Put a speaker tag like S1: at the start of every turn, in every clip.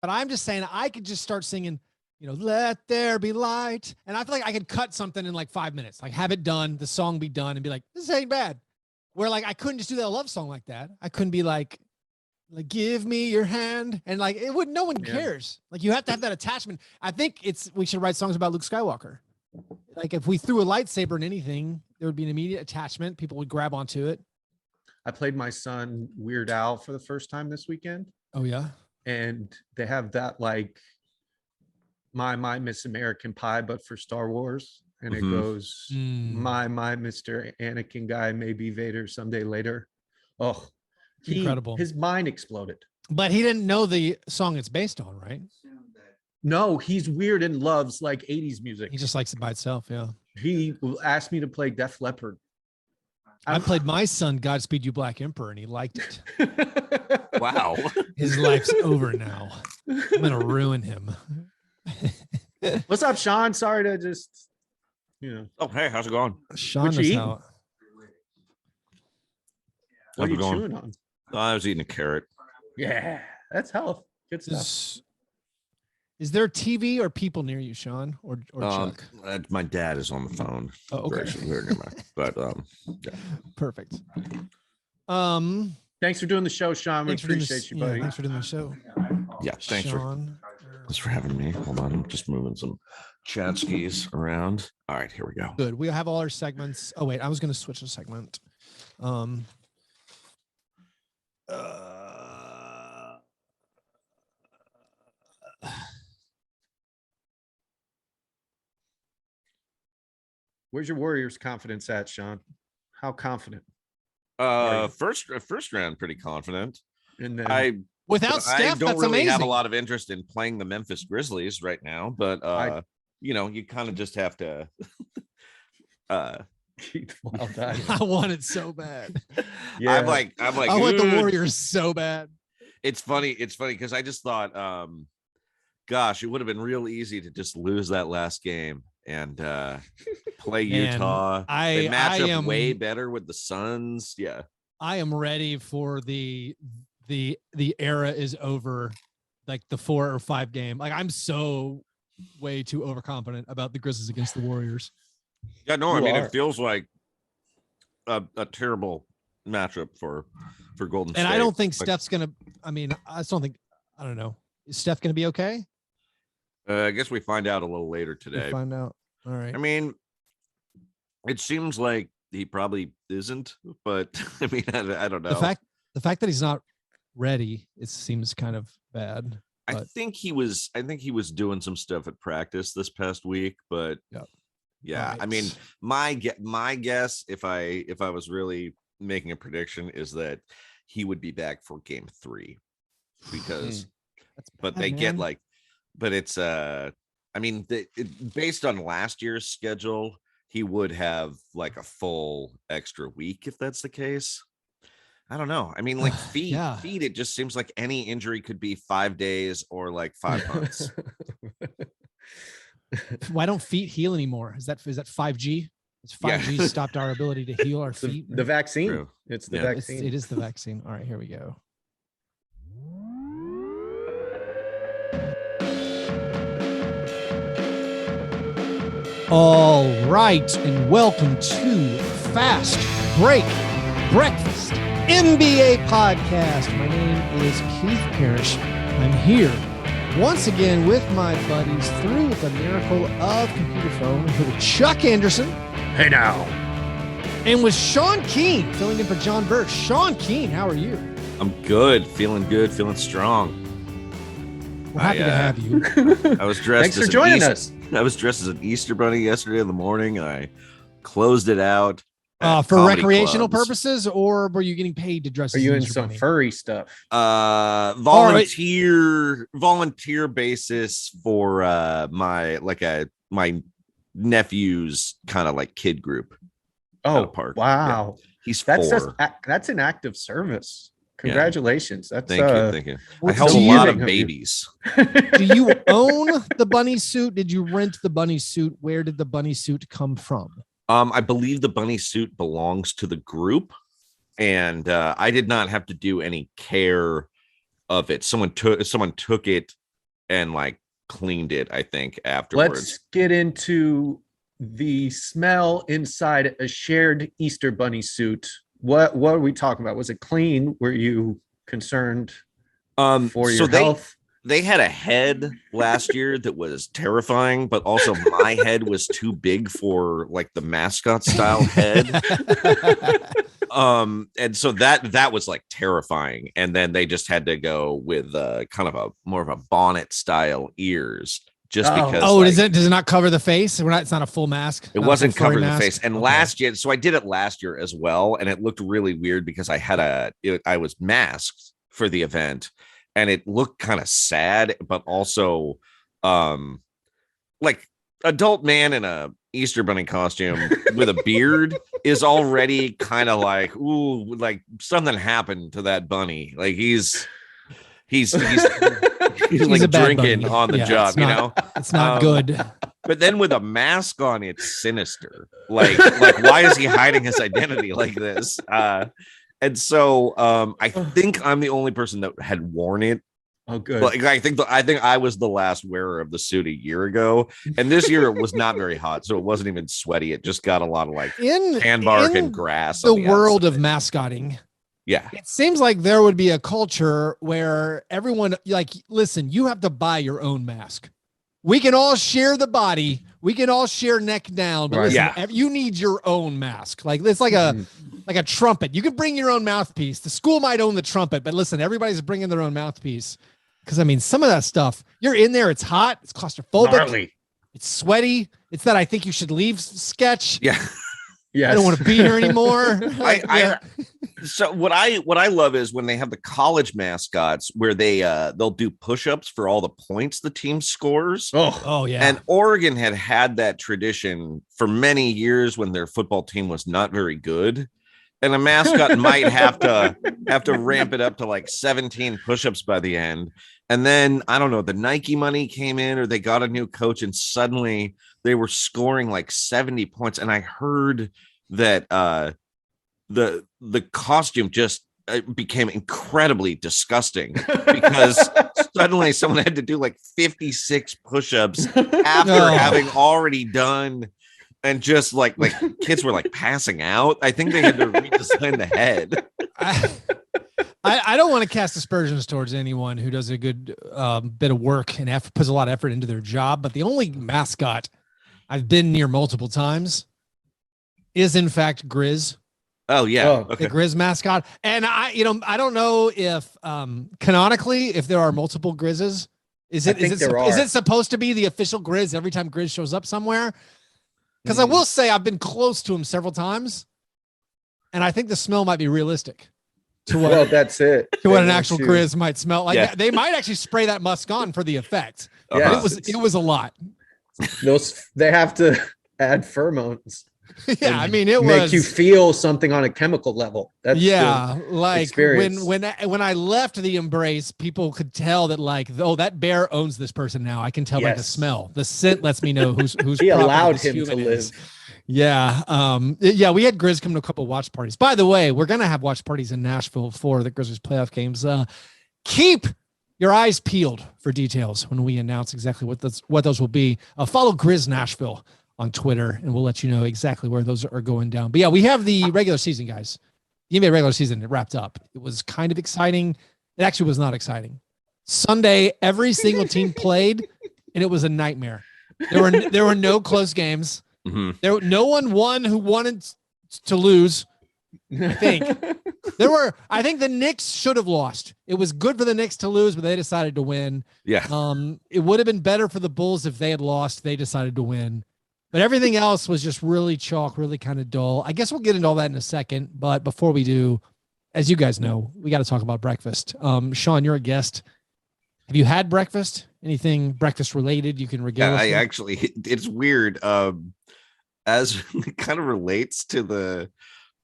S1: But I'm just saying I could just start singing, let there be light. And I feel like I could cut something in like 5 minutes, like have it done, the song be done and be like, this ain't bad. Where like, I couldn't just do that love song like that. I couldn't be like give me your hand. And like, no one cares. Like you have to have that attachment. I think we should write songs about Luke Skywalker. Like if we threw a lightsaber in anything, there would be an immediate attachment. People would grab onto it.
S2: I played my son Weird Al for the first time this weekend.
S1: Oh yeah.
S2: And they have that like my Miss American Pie, but for Star Wars. And it goes, my Mr. Anakin guy, maybe Vader someday later. Oh, incredible. His mind exploded.
S1: But he didn't know the song it's based on, right?
S2: No, he's weird and loves like 80s music.
S1: He just likes it by itself, yeah.
S2: He asked me to play Def Leppard.
S1: I played my son Godspeed You Black Emperor and he liked it.
S3: Wow.
S1: His life's over now. I'm gonna ruin him.
S2: What's up, Sean? Sorry to just,
S3: Oh, hey, how's it going?
S1: Sean is how.
S2: What are you chewing on?
S3: I was eating a carrot.
S2: Yeah, that's health. Good stuff.
S1: Is there TV or people near you, Sean, or Chuck?
S3: My dad is on the phone.
S1: Oh, okay.
S3: But
S1: yeah. Perfect.
S2: Thanks for doing the show, Sean. We appreciate you, buddy.
S1: Thanks for doing the show.
S3: Yeah, thanks for having me. Hold on, I'm just moving some chat skis around. All right, here we go.
S1: Good. We have all our segments. Oh wait, I was going to switch a segment.
S2: Where's your Warriors confidence at, Sean? How confident?
S3: First round, pretty confident.
S2: And then
S1: without Steph,
S3: don't
S1: that's
S3: really
S1: amazing.
S3: have a lot of interest in playing the Memphis Grizzlies right now, but you kind of just have to.
S1: I want it so bad.
S3: Yeah, I'm like,
S1: I want the Warriors so bad.
S3: It's funny because I just thought, gosh, it would have been real easy to just lose that last game and play Utah. They match up way better with the Suns. Yeah,
S1: I am ready for the era is over, like the 4 or 5 game. Like I'm so way too overconfident about the Grizzlies against the Warriors.
S3: Yeah, no, I mean it feels like a terrible matchup for Golden State.
S1: And I don't think Steph's gonna. I mean, I just don't think. I don't know. Is Steph gonna be okay?
S3: I guess we find out a little later today.
S1: Find out. All right.
S3: I mean, it seems like he probably isn't, but I mean, I don't know.
S1: The fact that he's not ready, it seems kind of bad.
S3: I think he was doing some stuff at practice this past week, but yeah. Right. I mean, my guess, if I was really making a prediction, is that he would be back for game 3 because, but they get like. But it's I mean, based on last year's schedule, he would have like a full extra week if that's the case. I don't know. I mean, like feet, it just seems like any injury could be 5 days or like 5 months.
S1: Why don't feet heal anymore? Is that 5G? It's 5G stopped our ability to heal our feet.
S2: The vaccine.
S3: True.
S2: It's the vaccine.
S1: It is the vaccine. All right, here we go. All right, and welcome to Fast Break Breakfast NBA Podcast. My name is Keith Parrish. I'm here once again with my buddies through the miracle of computer phone with Chuck Anderson.
S2: Hey now.
S1: And with Sean Keane filling in for John Birch. Sean Keane, how are you?
S3: I'm good, feeling strong.
S1: We're happy to have you.
S3: I was dressed.
S2: Thanks for joining us.
S3: I was dressed as an Easter bunny yesterday in the morning. I closed it out
S1: for recreational purposes, or were you getting paid to dress?
S2: Are you in
S1: Easter
S2: some
S1: bunny?
S2: Furry stuff?
S3: Volunteer basis for my nephew's kind of like kid group.
S2: Oh,
S3: park.
S2: Wow.
S3: Yeah. He's 4.
S2: That's an act of service. Congratulations.
S3: Yeah. Thank you. I held a lot of babies.
S1: Do you own the bunny suit? Did you rent the bunny suit? Where did the bunny suit come from?
S3: I believe the bunny suit belongs to the group, and I did not have to do any care of it. Someone took it and like cleaned it, I think, afterwards.
S2: Let's get into the smell inside a shared Easter bunny suit. What are we talking about? Was it clean? Were you concerned for your health?
S3: They had a head last year that was terrifying, but also my head was too big for like the mascot style head. And so that was like terrifying. And then they just had to go with kind of a more of a bonnet style ears, just because.
S1: Oh, like, does it not cover the face? It's not a full mask.
S3: It wasn't covering the face. And last year, so I did it last year as well, and it looked really weird because I was masked for the event. And it looked kind of sad, but also like adult man in a Easter bunny costume with a beard is already kind of like, ooh, like something happened to that bunny. Like he's like drinking on the job, you know?
S1: It's not good.
S3: But then with a mask on, it's sinister. Like why is he hiding his identity like this? And so I think I'm the only person that had worn it.
S2: Oh, good.
S3: Like, I think I was the last wearer of the suit a year ago, and this year it was not very hot, so it wasn't even sweaty. It just got a lot of like sandbark and grass.
S1: The world of mascotting.
S3: Yeah,
S1: it seems like there would be a culture where everyone like, listen, you have to buy your own mask. We can all share the body. We can all share neck down, but listen, you need your own mask. Like it's like a trumpet. You can bring your own mouthpiece. The school might own the trumpet, but listen, everybody's bringing their own mouthpiece. Because I mean, some of that stuff, you're in there. It's hot. It's claustrophobic.
S2: Gnarly.
S1: It's sweaty. It's that I think you should leave sketch.
S3: Yeah.
S2: Yes.
S1: I don't want to be here anymore.
S3: So what I love is when they have the college mascots where they'll do push-ups for all the points the team scores.
S1: Oh yeah.
S3: And Oregon had that tradition for many years when their football team was not very good. And a mascot might have to ramp it up to like 17 push-ups by the end. And then I don't know, the Nike money came in, or they got a new coach, and suddenly they were scoring like 70 points. And I heard that the costume just became incredibly disgusting because suddenly someone had to do like 56 push-ups after having already done. And just like kids were like passing out. I think they had to redesign the head.
S1: I don't want to cast aspersions towards anyone who does a good bit of work and puts a lot of effort into their job. But the only mascot I've been near multiple times is in fact Grizz.
S3: Oh yeah.
S1: The Grizz mascot. And I don't know if canonically, if there are multiple Grizzes, is it supposed to be the official Grizz every time Grizz shows up somewhere? Because I will say I've been close to him several times, and I think the smell might be realistic.
S2: Well, that's it.
S1: To what an actual Grizz might smell like. Yeah. They might actually spray that musk on for the effect.
S2: Yeah,
S1: it was a lot.
S2: They have to add pheromones.
S1: Yeah, I mean, it
S2: make you feel something on a chemical level. That's
S1: like
S2: experience.
S1: when I left the embrace, people could tell that like, oh, that bear owns this person now. I can tell by the smell. The scent lets me know who's
S2: he allowed him to live.
S1: Yeah. We had Grizz come to a couple watch parties. By the way, we're gonna have watch parties in Nashville for the Grizzlies playoff games. Keep your eyes peeled for details when we announce exactly what those will be. Follow Grizz Nashville on Twitter, and we'll let you know exactly where those are going down. But yeah, we have the regular season, guys. The NBA regular season, it wrapped up. It was kind of exciting. It actually was not exciting. Sunday, every single team played, and it was a nightmare. There were no close games.
S3: Mm-hmm.
S1: No one won who wanted to lose. I think I think the Knicks should have lost. It was good for the Knicks to lose, but they decided to win.
S3: Yeah.
S1: It would have been better for the Bulls if they had lost. They decided to win. But everything else was just really chalk, really kind of dull. I guess we'll get into all that in a second. But before we do, as you guys know, we got to talk about breakfast. Sean, you're a guest. Have you had breakfast? Anything breakfast related you can regale us with?
S3: Actually, it's weird. As it kind of relates to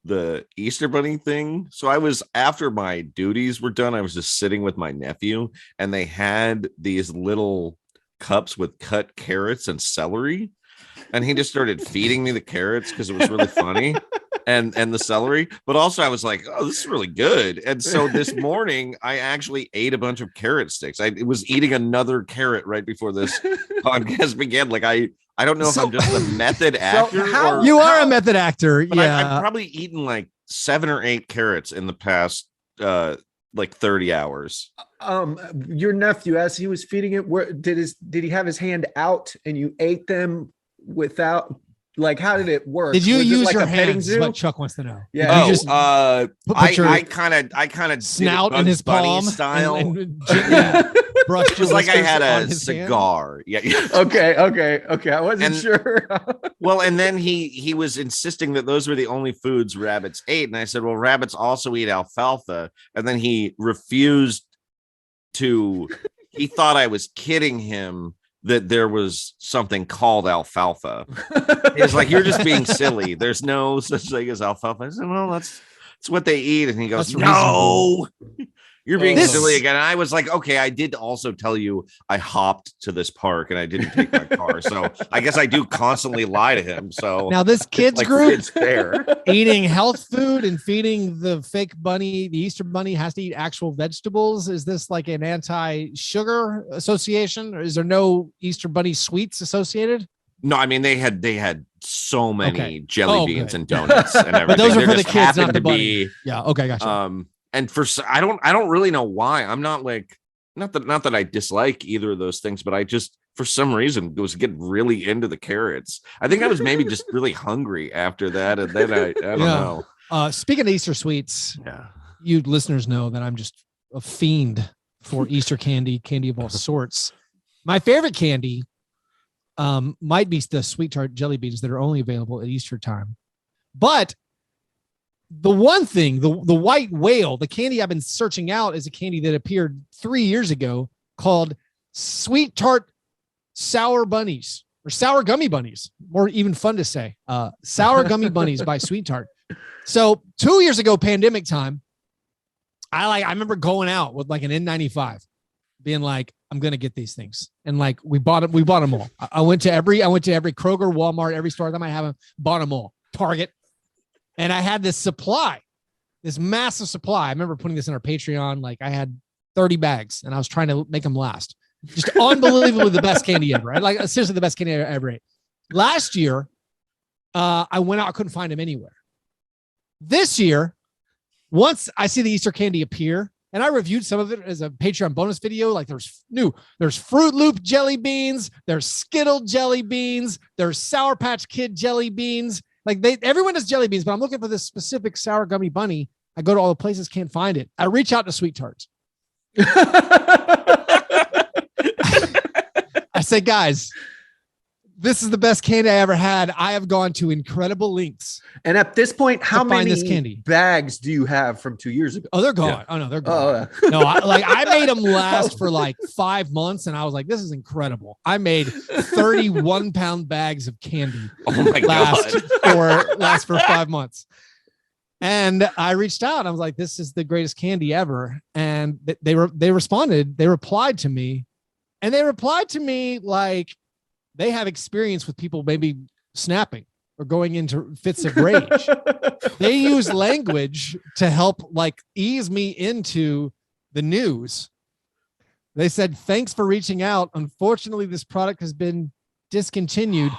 S3: the Easter bunny thing. So I was, after my duties were done, I was just sitting with my nephew, and they had these little cups with cut carrots and celery. And he just started feeding me the carrots because it was really funny. and the celery, but also I was like, oh, this is really good. And so this morning I actually ate a bunch of carrot sticks. I was eating another carrot right before this podcast began. Like I don't know if I'm just a method actor. Or
S1: you are a method actor.
S3: But
S1: yeah,
S3: I've probably eaten like 7 or 8 carrots in the past like 30 hours.
S2: Your nephew, as he was feeding it, where did he have his hand out and you ate them without? Like, how did it work?
S1: Did you use
S2: like
S1: your
S2: a petting
S1: hands?
S2: zoo?
S1: Is what Chuck wants to know.
S2: Yeah.
S1: You just
S3: I kind of
S1: snout in his palm
S3: style.
S1: and gently brushed
S3: It was like I had
S1: on
S3: a
S1: his
S3: cigar.
S1: hand.
S3: Yeah.
S2: Okay. I wasn't sure.
S3: Well, and then he was insisting that those were the only foods rabbits ate, and I said, well, rabbits also eat alfalfa, and then he refused to. He thought I was kidding him that there was something called alfalfa. He was like, you're just being silly. There's no such thing as alfalfa. I said, well, that's what they eat. And he goes, no, you're being silly again. And I was like, okay, I did also tell you I hopped to this park and I didn't take my car. So I guess I do constantly lie to him. So
S1: now this kids
S3: like
S1: group
S3: kids fair.
S1: eating health food and feeding the fake bunny, the Easter bunny has to eat actual vegetables. Is this like an anti-sugar association, or is there no Easter bunny sweets associated?
S3: No, I mean they had so many jelly beans and
S1: good.
S3: donuts and everything.
S1: But those are
S3: There
S1: for the
S3: just
S1: kids, not
S3: happened
S1: the
S3: to
S1: bunny.
S3: be,
S1: Yeah. Okay. Gotcha.
S3: And for I don't really know why. I'm not like not that I dislike either of those things, but I just for some reason was getting really into the carrots. I think I was maybe just really hungry after that, and then I don't know.
S1: Speaking of Easter sweets,
S3: Yeah,
S1: you listeners know that I'm just a fiend for Easter candy of all sorts. My favorite candy might be the sweet tart jelly beans that are only available at Easter time. But the one thing, the white whale, the candy I've been searching out is a candy that appeared 3 years ago called Sweet Tart Sour Bunnies or Sour Gummy Bunnies. More even fun to say. Sour Gummy Bunnies by Sweet Tart. So 2 years ago, pandemic time, I remember going out with like an N95, being like, I'm gonna get these things, and like we bought them all. I went to every Kroger, Walmart, every store that might have them, bought them all. Target, and I had this massive supply. I remember putting this in our Patreon. Like I had 30 bags, and I was trying to make them last. Just unbelievably the best candy ever. Like seriously, the best candy I ever ate. Last year, I went out, I couldn't find them anywhere. This year, once I see the Easter candy appear, and I reviewed some of it as a Patreon bonus video. Like there's Fruit Loop jelly beans, there's Skittle jelly beans, there's Sour Patch Kid jelly beans. Like everyone does jelly beans, but I'm looking for this specific sour gummy bunny. I go to all the places, can't find it. I reach out to Sweet Tarts. I say, guys, this is the best candy I ever had. I have gone to incredible lengths.
S2: And at this point, how many
S1: candy
S2: bags do you have from 2 years ago?
S1: Oh, they're gone.
S3: Yeah.
S1: Oh no, they're gone. No, I made them last for like 5 months, and I was like, this is incredible. I made 31-pound bags of candy.
S3: Oh my god,
S1: last for 5 months. And I reached out. I was like, this is the greatest candy ever. And they responded. They replied to me, and they replied to me like they have experience with people maybe snapping or going into fits of rage. They use language to help like ease me into the news. They said, thanks for reaching out. Unfortunately, this product has been discontinued.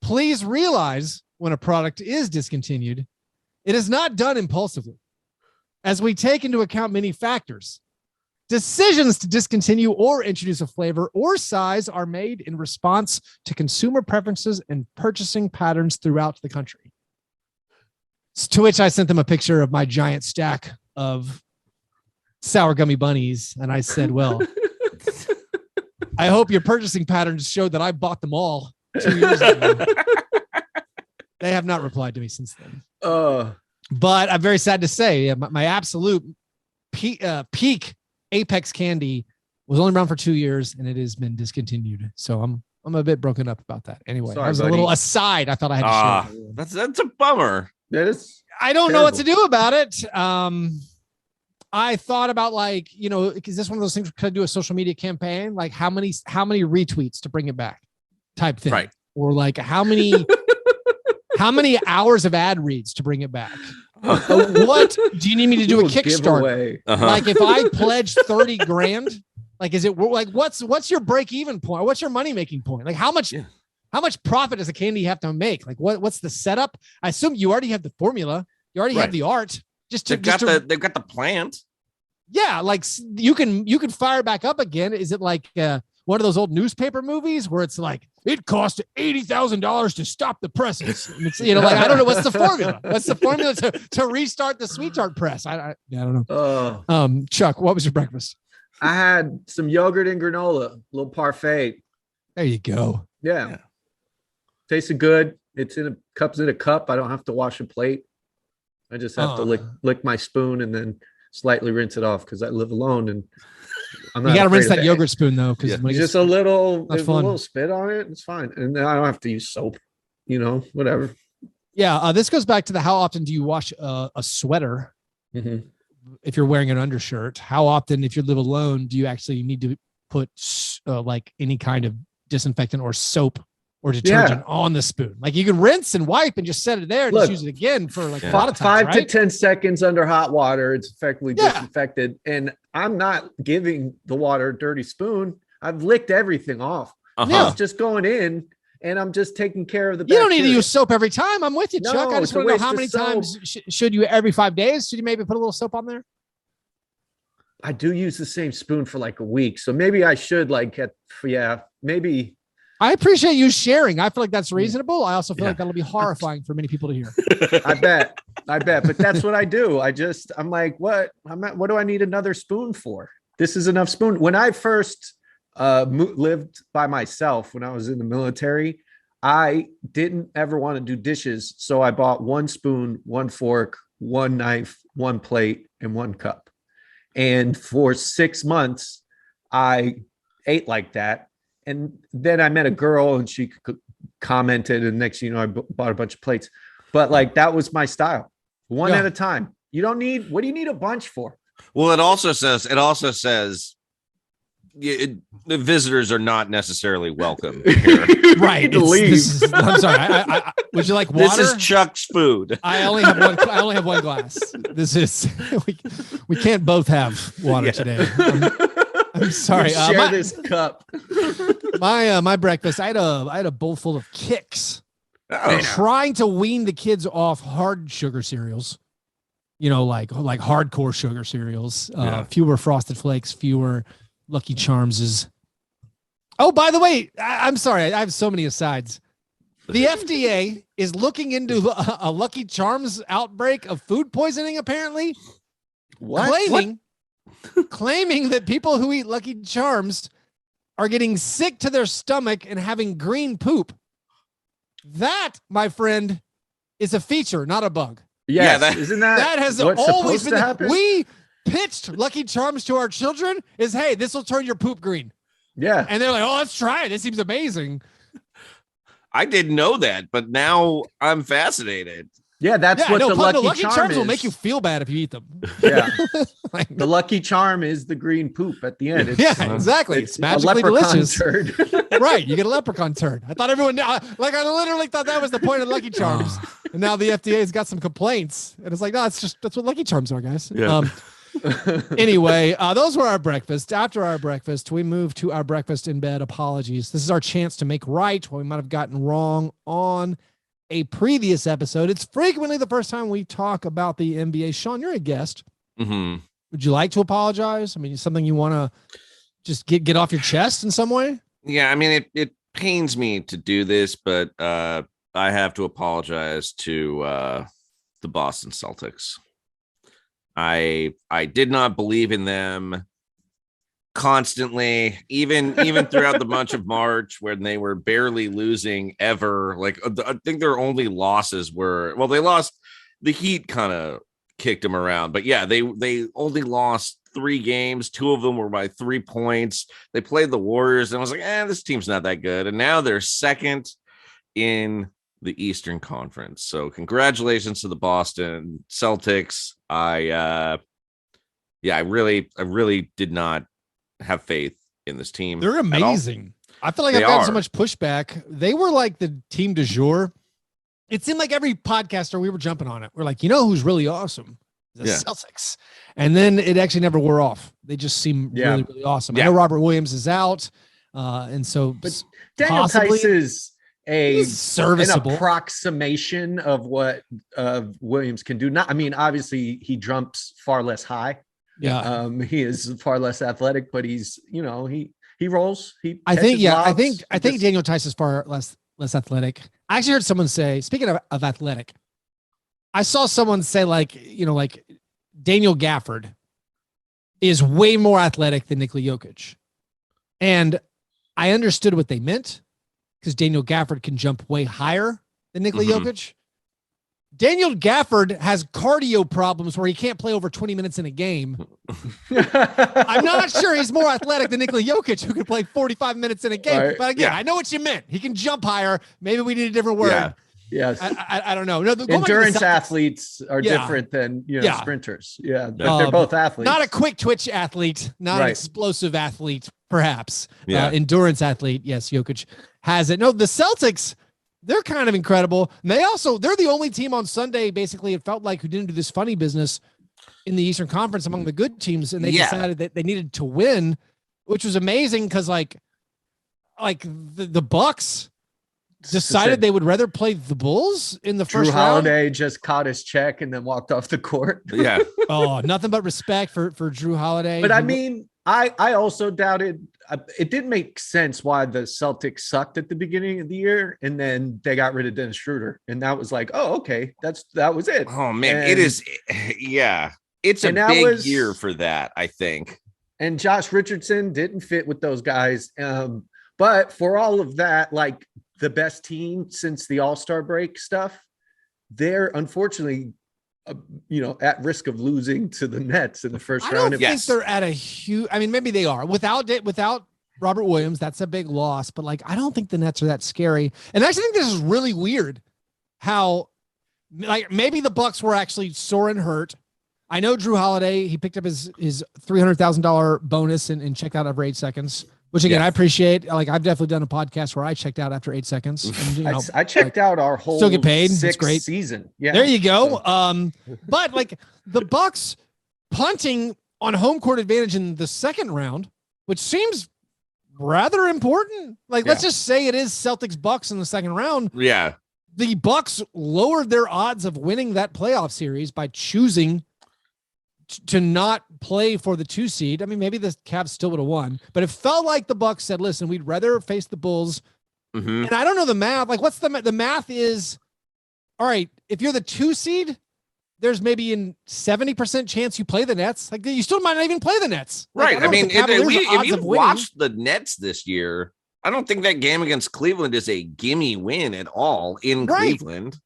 S1: Please realize when a product is discontinued, it is not done impulsively, as we take into account many factors. Decisions to discontinue or introduce a flavor or size are made in response to consumer preferences and purchasing patterns throughout the country. To which I sent them a picture of my giant stack of sour gummy bunnies. And I said, well, I hope your purchasing patterns showed that I bought them all 2 years ago. They have not replied to me since then. But I'm very sad to say my absolute peak Apex candy was only around for 2 years, and it has been discontinued. So I'm a bit broken up about that. Anyway,
S2: sorry,
S1: that was a little aside I thought I had to share.
S3: That's a bummer.
S2: That is.
S1: I don't know what to do about it. I thought about like, is this one of those things? Could I do a social media campaign? Like how many retweets to bring it back type thing?
S3: Right.
S1: Or like how many How many hours of ad reads to bring it back? What do you need me to do a Kickstarter? Like if I pledge 30 grand, like, is it like, what's your break even point? What's your money making point? Like how much profit does a candy have to make? Like what's the setup? I assume you already have the formula. You already have the art.
S3: They've got the plant.
S1: Yeah. Like you can fire back up again. Is it like, one of those old newspaper movies where it's like, it cost $80,000 to stop the presses. And it's, like, I don't know. What's the formula? What's the formula to restart the Sweet Tart press? I don't know. Chuck, what was your breakfast?
S2: I had some yogurt and granola, a little parfait.
S1: There you go.
S2: Yeah. Tasted good. It's in a cup. I don't have to wash a plate. I just have to lick my spoon and then slightly rinse it off because I live alone and I'm not.
S1: You got to rinse that yogurt spoon though, because
S2: just a little spit on it. It's fine, and then I don't have to use soap. Whatever.
S1: Yeah, this goes back to the how often do you wash a sweater if you're wearing an undershirt? How often, if you live alone, do you actually need to put like any kind of disinfectant or soap or detergent on the spoon? Like you can rinse and wipe and just set it there and just use it again for like a lot of times,
S2: 5 to 10 seconds under hot water. It's effectively disinfected. And I'm not giving the water a dirty spoon. I've licked everything off. It's just going in and I'm just taking care of the bacteria.
S1: You don't need to use soap every time. I'm with you, Chuck. I just want to know how many times should you every 5 days? Should you maybe put a little soap on there?
S2: I do use the same spoon for like a week. So maybe I should maybe.
S1: I appreciate you sharing. I feel like that's reasonable. I also feel like that'll be horrifying for many people to hear.
S2: I bet. But that's what I do. I'm like, what do I need another spoon for? This is enough spoon. When I first lived by myself, when I was in the military, I didn't ever want to do dishes. So I bought one spoon, one fork, one knife, one plate, and one cup. And for 6 months, I ate like that. And then I met a girl and she commented, and next thing you know, I bought a bunch of plates. But like that was my style, one at a time. What do you need a bunch for?
S3: Well, it also says the visitors are not necessarily welcome here.
S1: Right. I'm sorry. I would you like water?
S3: This is Chuck's food.
S1: I only have one glass. This is we can't both have water today. I'm sorry.
S2: Share this cup.
S1: My breakfast. I had a bowl full of Kix. Trying to wean the kids off hard sugar cereals. Like hardcore sugar cereals. Fewer Frosted Flakes. Fewer Lucky Charms's. Oh, by the way, I'm sorry. I have so many asides. The FDA is looking into a Lucky Charms outbreak of food poisoning. Apparently, claiming that people who eat Lucky Charms are getting sick to their stomach and having green poop. That, my friend, is a feature, not a bug.
S2: Yes, isn't that
S1: has always been happen? We pitched Lucky Charms to our children is, hey, this will turn your poop green.
S2: Yeah.
S1: And they're like, oh, let's try it. It seems amazing.
S3: I didn't know that, but now I'm fascinated.
S2: Yeah, that's what the Lucky Charms
S1: will make you feel bad if you eat them.
S2: Yeah. The Lucky Charm is the green poop at the end.
S1: Exactly. It's magically delicious. Right. You get a leprechaun turd. I thought everyone, I literally thought that was the point of Lucky Charms. And now the FDA's got some complaints. And it's like, no, that's what Lucky Charms are, guys.
S3: Yeah.
S1: Anyway, those were our breakfast. After our breakfast, we moved to our breakfast in bed apologies. This is our chance to make right what we might have gotten wrong on a previous episode. It's frequently the first time we talk about the NBA. Sean, you're a guest.
S3: Mm-hmm.
S1: Would you like to apologize? I mean, something you want to just get off your chest in some way?
S3: Yeah, I mean, it pains me to do this, but I have to apologize to the Boston Celtics. I did not believe in them constantly, even throughout the month of March when they were barely losing ever. Like, I think their only losses were, well, they lost, the Heat kind of kicked them around, but yeah, they only lost 3 games. 2 of them were by 3 points. They played the Warriors and I was like, this team's not that good. And now they're second in the Eastern Conference. So congratulations to the Boston Celtics. I really did not have faith in this team.
S1: They're amazing. I feel like I've gotten so much pushback. They were like the team du jour it seemed like every podcaster we were jumping on it. We're like, you know who's really awesome? The
S3: Yeah.
S1: Celtics. And then it actually never wore off. They just seem really, really awesome. I know Robert Williams is out. And so
S2: but Daniel Tice is
S1: he's serviceable.
S2: an approximation of what Williams can do. Not, I mean, obviously he jumps far less high.
S1: Yeah.
S2: He is far less athletic, but he's, you know, he rolls.
S1: I think Daniel Tice is far less athletic. I actually heard someone say, speaking of athletic, I saw someone say like Daniel Gafford is way more athletic than Nikola Jokic. And I understood what they meant because Daniel Gafford can jump way higher than Nikola Jokic. Daniel Gafford has cardio problems where he can't play over 20 minutes in a game. I'm not sure he's more athletic than Nikola Jokic, who can play 45 minutes in a game. Right. But again, I know what you meant. He can jump higher. Maybe we need a different word.
S2: Yeah. Yes.
S1: I don't know. No,
S2: endurance athletes are different than sprinters. Yeah. But they're both athletes.
S1: Not a quick twitch athlete, not an explosive athlete, perhaps. Endurance athlete. Yes, Jokic has it. No, the Celtics, they're kind of incredible. And they're the only team on Sunday, basically, it felt like, who didn't do this funny business in the Eastern Conference among the good teams. And they decided that they needed to win, which was amazing because like the Bucks decided they would rather play the Bulls in the first round.
S2: Drew Holiday just caught his check and then walked off the court.
S3: Yeah.
S1: Oh, nothing but respect for Drew Holiday.
S2: But I mean, I also doubted, it didn't make sense why the Celtics sucked at the beginning of the year, and then they got rid of Dennis Schroeder, and that was like, oh, okay, that was it.
S3: Oh man, it is. Yeah, it's a big year for that, I think.
S2: And Josh Richardson didn't fit with those guys, but for all of that, like the best team since the All-Star break stuff, they're unfortunately at risk of losing to the Nets in the first round.
S1: I don't think they're at a huge, I mean, maybe they are without Robert Williams. That's a big loss, but like, I don't think the Nets are that scary. And I actually think this is really weird how like maybe the Bucks were actually sore and hurt. I know Drew Holiday, he picked up his $300,000 bonus and checked out after 8 seconds, which again, I appreciate. Like I've definitely done a podcast where I checked out after 8 seconds. And,
S2: I checked out our whole
S1: still get paid. It's great
S2: season. Yeah,
S1: there you go. But like the Bucks punting on home court advantage in the second round, which seems rather important. Like let's just say it is Celtics Bucks in the second round.
S3: Yeah,
S1: the Bucks lowered their odds of winning that playoff series by choosing to not play for the 2 seed. I mean, maybe the Cavs still would have won, but it felt like the Bucks said, listen, we'd rather face the Bulls. And I don't know the math. Like what's the math is, all right, if you're the 2 seed, there's maybe a 70% chance you play the Nets. Like you still might not even play the Nets.
S3: Right. I mean, if you watched the Nets this year, I don't think that game against Cleveland is a gimme win at all in Cleveland.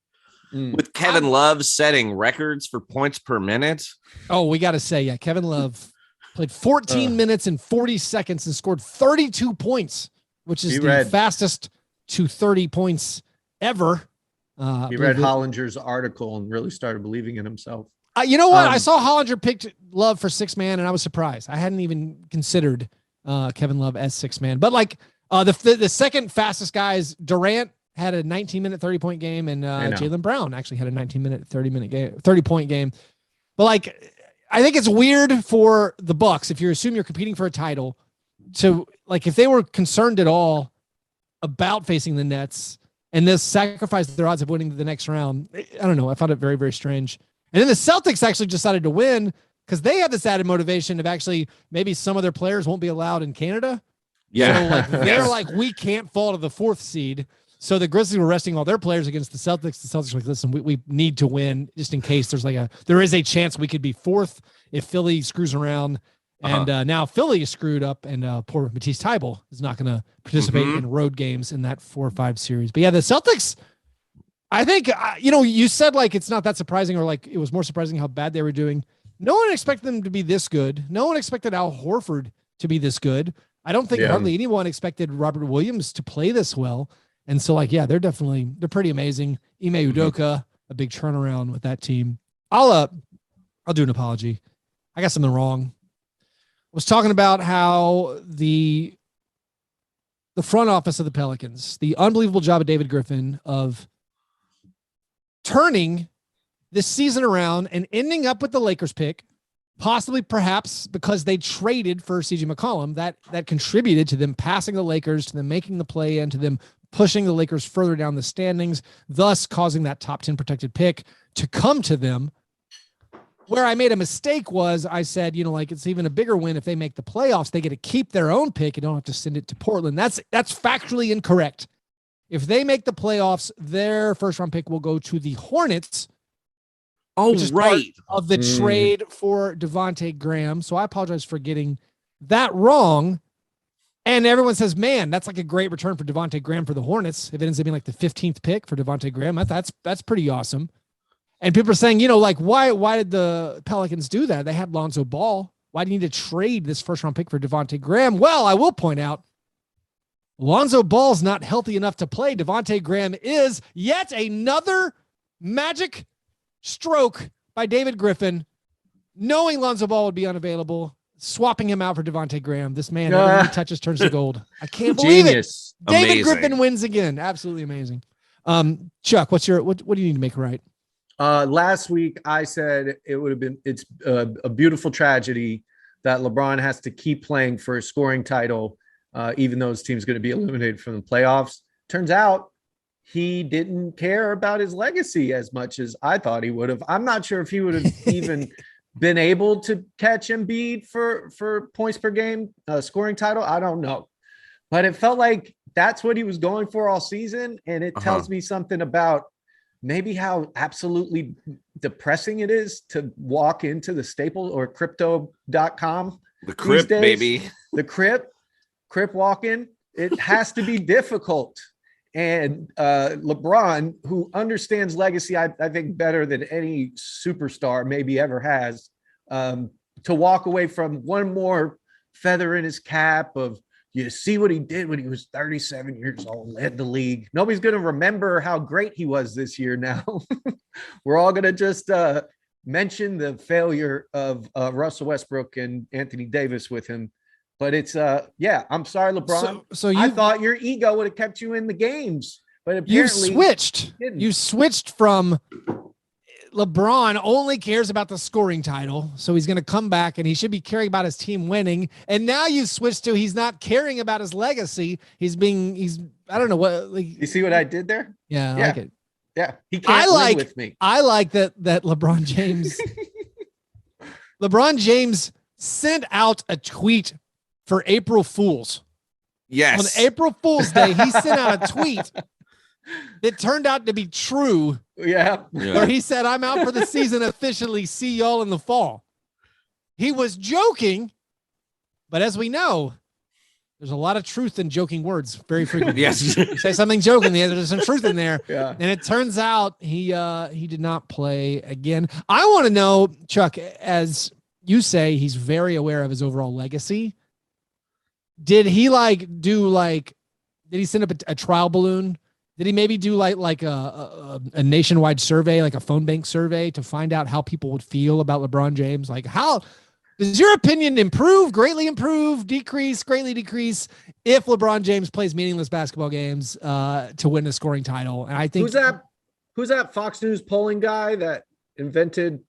S3: With Kevin Love setting records for points per minute.
S1: Oh, we got to say, Kevin Love played 14 minutes and 40 seconds and scored 32 points, which is the fastest to 30 points ever.
S2: He read Hollinger's article and really started believing in himself.
S1: You know what? I saw Hollinger picked Love for 6-man, and I was surprised. I hadn't even considered Kevin Love as 6-man. But like the second fastest guys, Durant had a 19-minute 30-point game, and Jaylen Brown actually had a 19-minute 30-point game. But like, I think it's weird for the Bucks, if you assume you're competing for a title, to like, if they were concerned at all about facing the Nets and this sacrificed their odds of winning the next round. I don't know. I found it very, very strange. And then the Celtics actually decided to win because they had this added motivation of actually maybe some of their players won't be allowed in Canada.
S3: Yeah.
S1: So like they're like, we can't fall to the 4th seed. So the Grizzlies were resting all their players against the Celtics. The Celtics were like, listen, we need to win just in case there is a chance we could be 4th if Philly screws around. And now Philly is screwed up, and poor Matisse Thybulle is not going to participate in road games in that 4-5 series. But yeah, the Celtics, I think, you said like it's not that surprising, or like it was more surprising how bad they were doing. No one expected them to be this good. No one expected Al Horford to be this good. I don't think hardly anyone expected Robert Williams to play this well. And so like, they're pretty amazing. Ime Udoka, a big turnaround with that team. I'll do an apology. I got something wrong. I was talking about how the front office of the Pelicans, the unbelievable job of David Griffin of turning this season around and ending up with the Lakers pick, possibly perhaps because they traded for CJ McCollum, that contributed to them passing the Lakers, to them making the play in, to them pushing the Lakers further down the standings, thus causing that top 10 protected pick to come to them. Where I made a mistake was I said, like it's even a bigger win if they make the playoffs. They get to keep their own pick and don't have to send it to Portland. That's factually incorrect. If they make the playoffs, their first round pick will go to the Hornets.
S3: Oh,
S1: which is
S3: right.
S1: Part of the trade for Devontae Graham. So I apologize for getting that wrong. And everyone says, man, that's like a great return for Devontae Graham for the Hornets. If it ends up being like the 15th pick for Devontae Graham, that's pretty awesome. And people are saying, why did the Pelicans do that? They had Lonzo Ball. Why do you need to trade this first round pick for Devontae Graham? Well, I will point out, Lonzo Ball's not healthy enough to play. Devontae Graham is. Yet another magic stroke by David Griffin, knowing Lonzo Ball would be unavailable, swapping him out for Devontae Graham. This man, everything he touches turns to gold. I can't believe
S2: Genius.
S1: it. David
S3: Amazing.
S1: Griffin wins again. Absolutely amazing. Chuck, what do you need to make right?
S2: Last week I said it's a beautiful tragedy that LeBron has to keep playing for a scoring title, even though his team's going to be eliminated from the playoffs. Turns out he didn't care about his legacy as much as I thought he would have. I'm not sure if he would have even been able to catch Embiid for points per game scoring title. I don't know, but it felt like that's what he was going for all season. And it tells me something about maybe how absolutely depressing it is to walk into the Staples or crypto.com.
S3: The Crip, baby.
S2: The Crip walk-in. It has to be difficult. And LeBron, who understands legacy, I think better than any superstar maybe ever has, to walk away from one more feather in his cap of, you see what he did when he was 37 years old, led the league. Nobody's going to remember how great he was this year now. We're all going to just mention the failure of Russell Westbrook and Anthony Davis with him. But it's, I'm sorry, LeBron.
S1: So
S2: I thought your ego would have kept you in the games. But apparently
S1: you switched from LeBron only cares about the scoring title, so he's going to come back and he should be caring about his team winning. And now you switched to he's not caring about his legacy. I don't know what. Like,
S2: you see what I did there?
S1: Yeah, I like it.
S2: Yeah, he can't win with me.
S1: I like that LeBron James. LeBron James sent out a tweet for April Fools.
S3: Yes.
S1: On April Fool's Day, he sent out a tweet that turned out to be true.
S2: Yeah.
S1: Where he said, I'm out for the season officially. See y'all in the fall. He was joking, but as we know, there's a lot of truth in joking words very frequently.
S3: Yes.
S1: You say something jokingly, there's some truth in there.
S2: Yeah.
S1: And it turns out he did not play again. I want to know, Chuck, as you say, he's very aware of his overall legacy. Did he did he send up a trial balloon? Did he maybe do like a nationwide survey, like a phone bank survey to find out how people would feel about LeBron James? Like, how does your opinion improve, greatly improve, decrease, greatly decrease if LeBron James plays meaningless basketball games to win a scoring title? And I think
S2: who's that Fox News polling guy that invented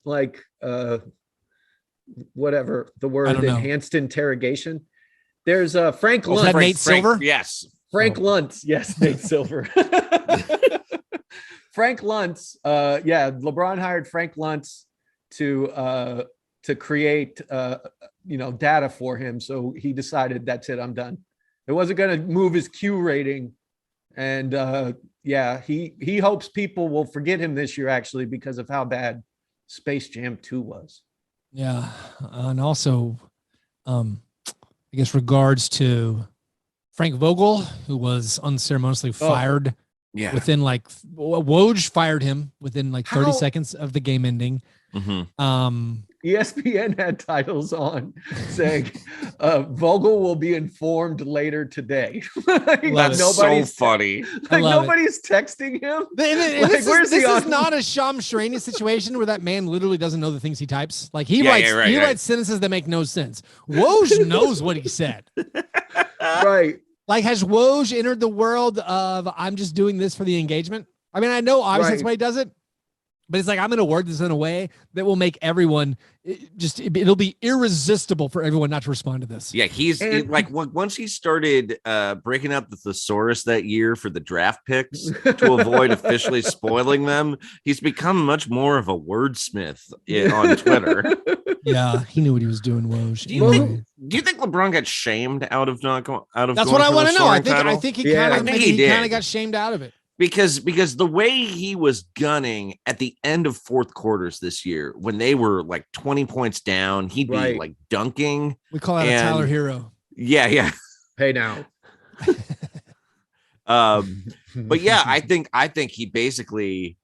S2: whatever the word enhanced interrogation? There's Frank Luntz.
S1: Is that Nate Silver?
S3: Yes.
S2: Frank Luntz. Yes, Nate Silver. Frank Luntz. LeBron hired Frank Luntz to create data for him. So he decided, that's it, I'm done. It wasn't going to move his Q rating. And he hopes people will forget him this year, actually, because of how bad Space Jam 2 was.
S1: Yeah. And also, I guess regards to Frank Vogel, who was unceremoniously fired within Woj fired him within 30 seconds of the game ending.
S3: Mm-hmm.
S2: ESPN had titles on saying Vogel will be informed later today.
S3: That's so funny.
S2: Nobody's texting him.
S1: This is not a Shams Charania situation where that man literally doesn't know the things he types. Like he writes sentences that make no sense. Woj knows what he said.
S2: Right.
S1: Like, has Woj entered the world of I'm just doing this for the engagement? I mean, I know obviously that's why he does it, But it's like, I'm going to word this in a way that will make everyone it'll be irresistible for everyone not to respond to this.
S3: Yeah, once he started breaking out the thesaurus that year for the draft picks to avoid officially spoiling them, he's become much more of a wordsmith on Twitter.
S1: Yeah, he knew what he was doing, Woj.
S3: Do you think LeBron got shamed out of not going out of?
S1: That's what I want to know. I think he kind of got shamed out of it.
S3: Because the way he was gunning at the end of fourth quarters this year, when they were like 20 points down, he'd be like dunking.
S1: We call that a Tyler hero.
S3: Yeah.
S2: Hey now.
S3: But yeah, I think he basically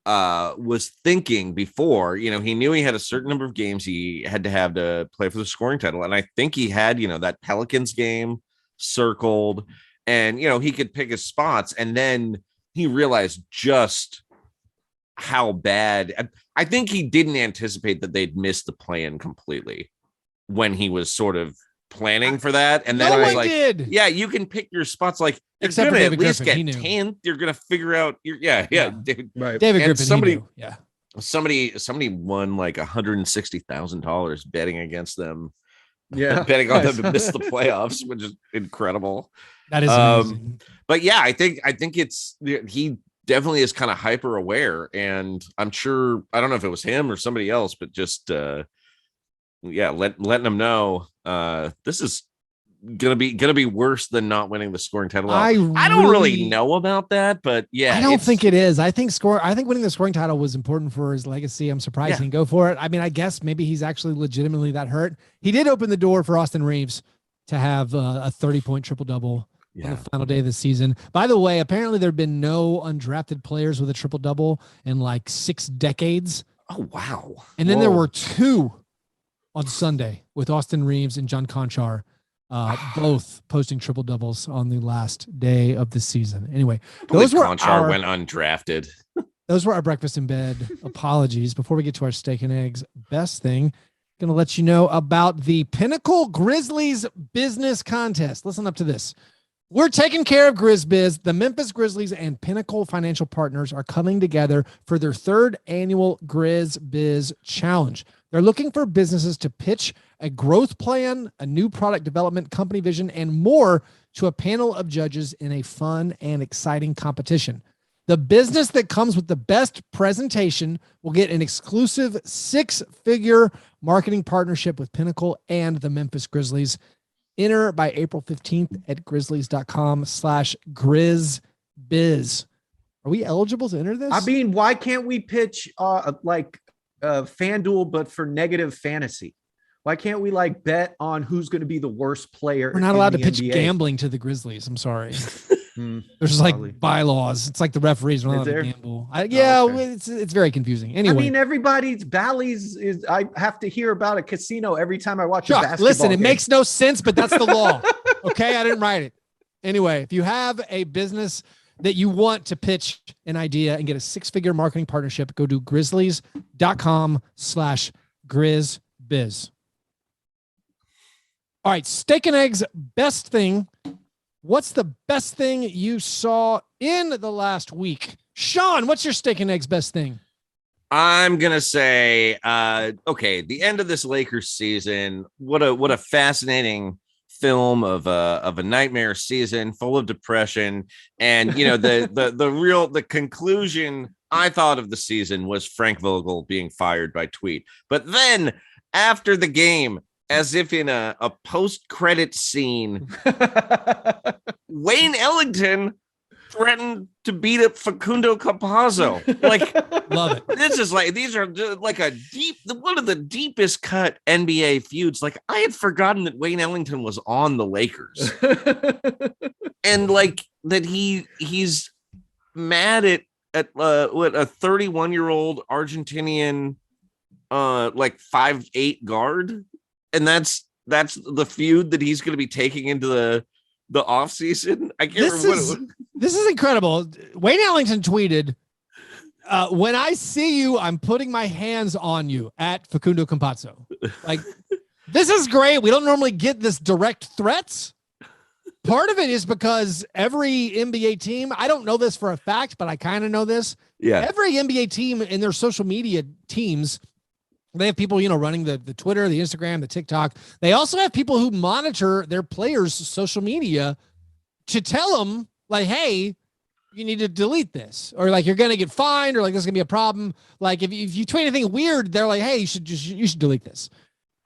S3: was thinking before, he knew he had a certain number of games he had to have to play for the scoring title. And I think he had, that Pelicans game circled, and, he could pick his spots. And then he realized just how bad. I think he didn't anticipate that they'd miss the plan completely when he was sort of planning for that. And then it was like, yeah, you can pick your spots. Like, except for David Griffin, at least get 10th. You're going to figure out David,
S1: right. David Griffin.
S3: Somebody won like $160,000 betting against them. Yeah. Betting on them to miss the playoffs, which is incredible.
S1: That is amazing.
S3: But yeah, I think he definitely is kind of hyper aware, and I'm sure, I don't know if it was him or somebody else, but just letting them know this is gonna be worse than not winning the scoring title. I don't really know about that, but yeah,
S1: I don't think it is. I think winning the scoring title was important for his legacy. I'm surprised he didn't go for it. I mean, I guess maybe he's actually legitimately that hurt. He did open the door for Austin Reeves to have a 30-point triple-double on the final day of the season. By the way, apparently there have been no undrafted players with a triple-double in like 6 decades.
S3: Oh, wow.
S1: And then there were 2 on Sunday with Austin Reeves and John Conchar, both posting triple-doubles on the last day of the season. Anyway, those were
S3: Conchar went undrafted.
S1: Those were our breakfast in bed apologies. Before we get to our steak and eggs best thing, going to let you know about the Pinnacle Grizzlies business contest. Listen up to this. We're taking care of GrizzBiz. The Memphis Grizzlies and Pinnacle Financial Partners are coming together for their 3rd annual GrizzBiz Challenge. They're looking for businesses to pitch a growth plan, a new product development, company vision, and more to a panel of judges in a fun and exciting competition. The business that comes with the best presentation will get an exclusive 6-figure marketing partnership with Pinnacle and the Memphis Grizzlies. Enter by April 15th at grizzlies.com/GrizzBiz. Are we eligible to enter this?
S2: I mean, why can't we pitch FanDuel, but for negative fantasy? Why can't we bet on who's going to be the worst player?
S1: We're not allowed to pitch gambling to the Grizzlies. I'm sorry. There's bylaws. It's like the referees are not allowed to gamble. It's very confusing. Anyway,
S2: I mean, everybody's Bally's is. I have to hear about a casino every time I watch a basketball
S1: listen,
S2: game.
S1: It makes no sense, but that's the law. Okay, I didn't write it. Anyway, if you have a business that you want to pitch an idea and get a 6-figure marketing partnership, go to grizzlies.com/GrizzBiz. All right, steak and eggs best thing. What's the best thing you saw in the last week? Sean, what's your steak and eggs best thing?
S3: I'm going to say, the end of this Lakers season, what a fascinating film of a nightmare season full of depression. And, the conclusion I thought of the season was Frank Vogel being fired by tweet. But then after the game, as if in a post-credit scene, Wayne Ellington threatened to beat up Facundo Campazzo.
S1: Love it.
S3: These are one of the deepest cut NBA feuds. I had forgotten that Wayne Ellington was on the Lakers, and that he's mad at what a 31-year-old Argentinian 5'8" guard. And that's the feud that he's going to be taking into the off season. I can't remember what it was.
S1: This is incredible. Wayne Ellington tweeted, when I see you, I'm putting my hands on you at Facundo Campazzo. This is great. We don't normally get this direct threats. part of it is because every NBA team, I don't know this for a fact, but I kind of know this.
S3: Yeah.
S1: Every NBA team in their social media teams, they have people, running the Twitter, the Instagram, the TikTok. They also have people who monitor their players' social media to tell them, like, hey, you need to delete this, or like you're gonna get fined, or like there's gonna be a problem. Like if you tweet anything weird, they're like, hey, you should delete this.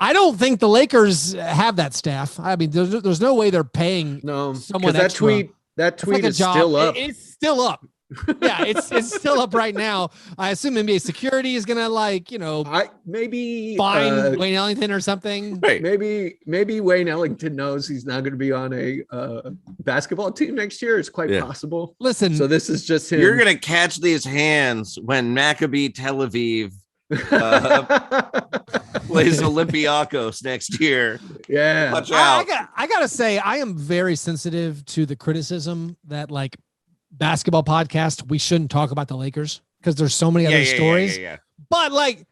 S1: I don't think the Lakers have that staff. I mean, there's no way they're paying someone
S2: that
S1: extra.
S2: that tweet is still up.
S1: It's still up. Yeah, it's still up right now. I assume NBA security is gonna
S2: maybe
S1: fine Wayne Ellington or something.
S3: Right.
S2: Maybe Wayne Ellington knows he's not going to be on a basketball team next year. It's quite possible.
S1: Listen,
S2: so this is just him.
S3: You're gonna catch these hands when Maccabi Tel Aviv plays Olympiacos next year.
S2: Yeah,
S3: watch out.
S1: I gotta say, I am very sensitive to the criticism that like basketball podcast, we shouldn't talk about the Lakers because there's so many other stories. But like,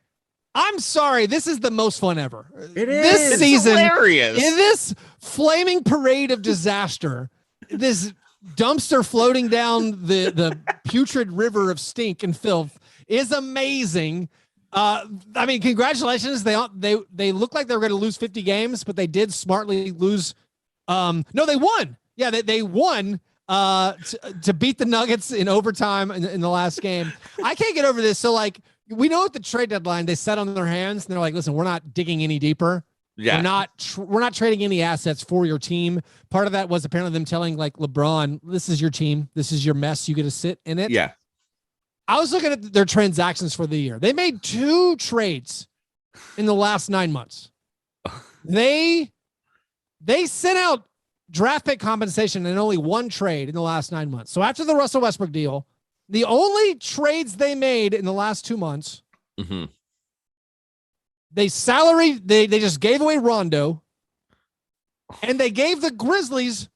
S1: I'm sorry, this is the most fun ever.
S2: It is.
S1: This season,
S3: hilarious.
S1: In this flaming parade of disaster, this dumpster floating down the putrid river of stink and filth is amazing. I mean, congratulations. They look like they were going to lose 50 games, but they did smartly lose. No, they won. Yeah, they won. To beat the Nuggets in overtime in the last game. I can't get over this. So like, we know at the trade deadline, they sat on their hands and they're like, listen, we're not digging any deeper.
S3: Yeah.
S1: We're not trading any assets for your team. Part of that was apparently them telling like LeBron, this is your team. This is your mess. You get to sit in it.
S3: Yeah.
S1: I was looking at their transactions for the year. They made 2 trades in the last 9 months. They sent out draft pick compensation and only 1 trade in the last 9 months. So after the Russell Westbrook deal, the only trades they made in the last 2 months, they just gave away Rondo, and they gave the Grizzlies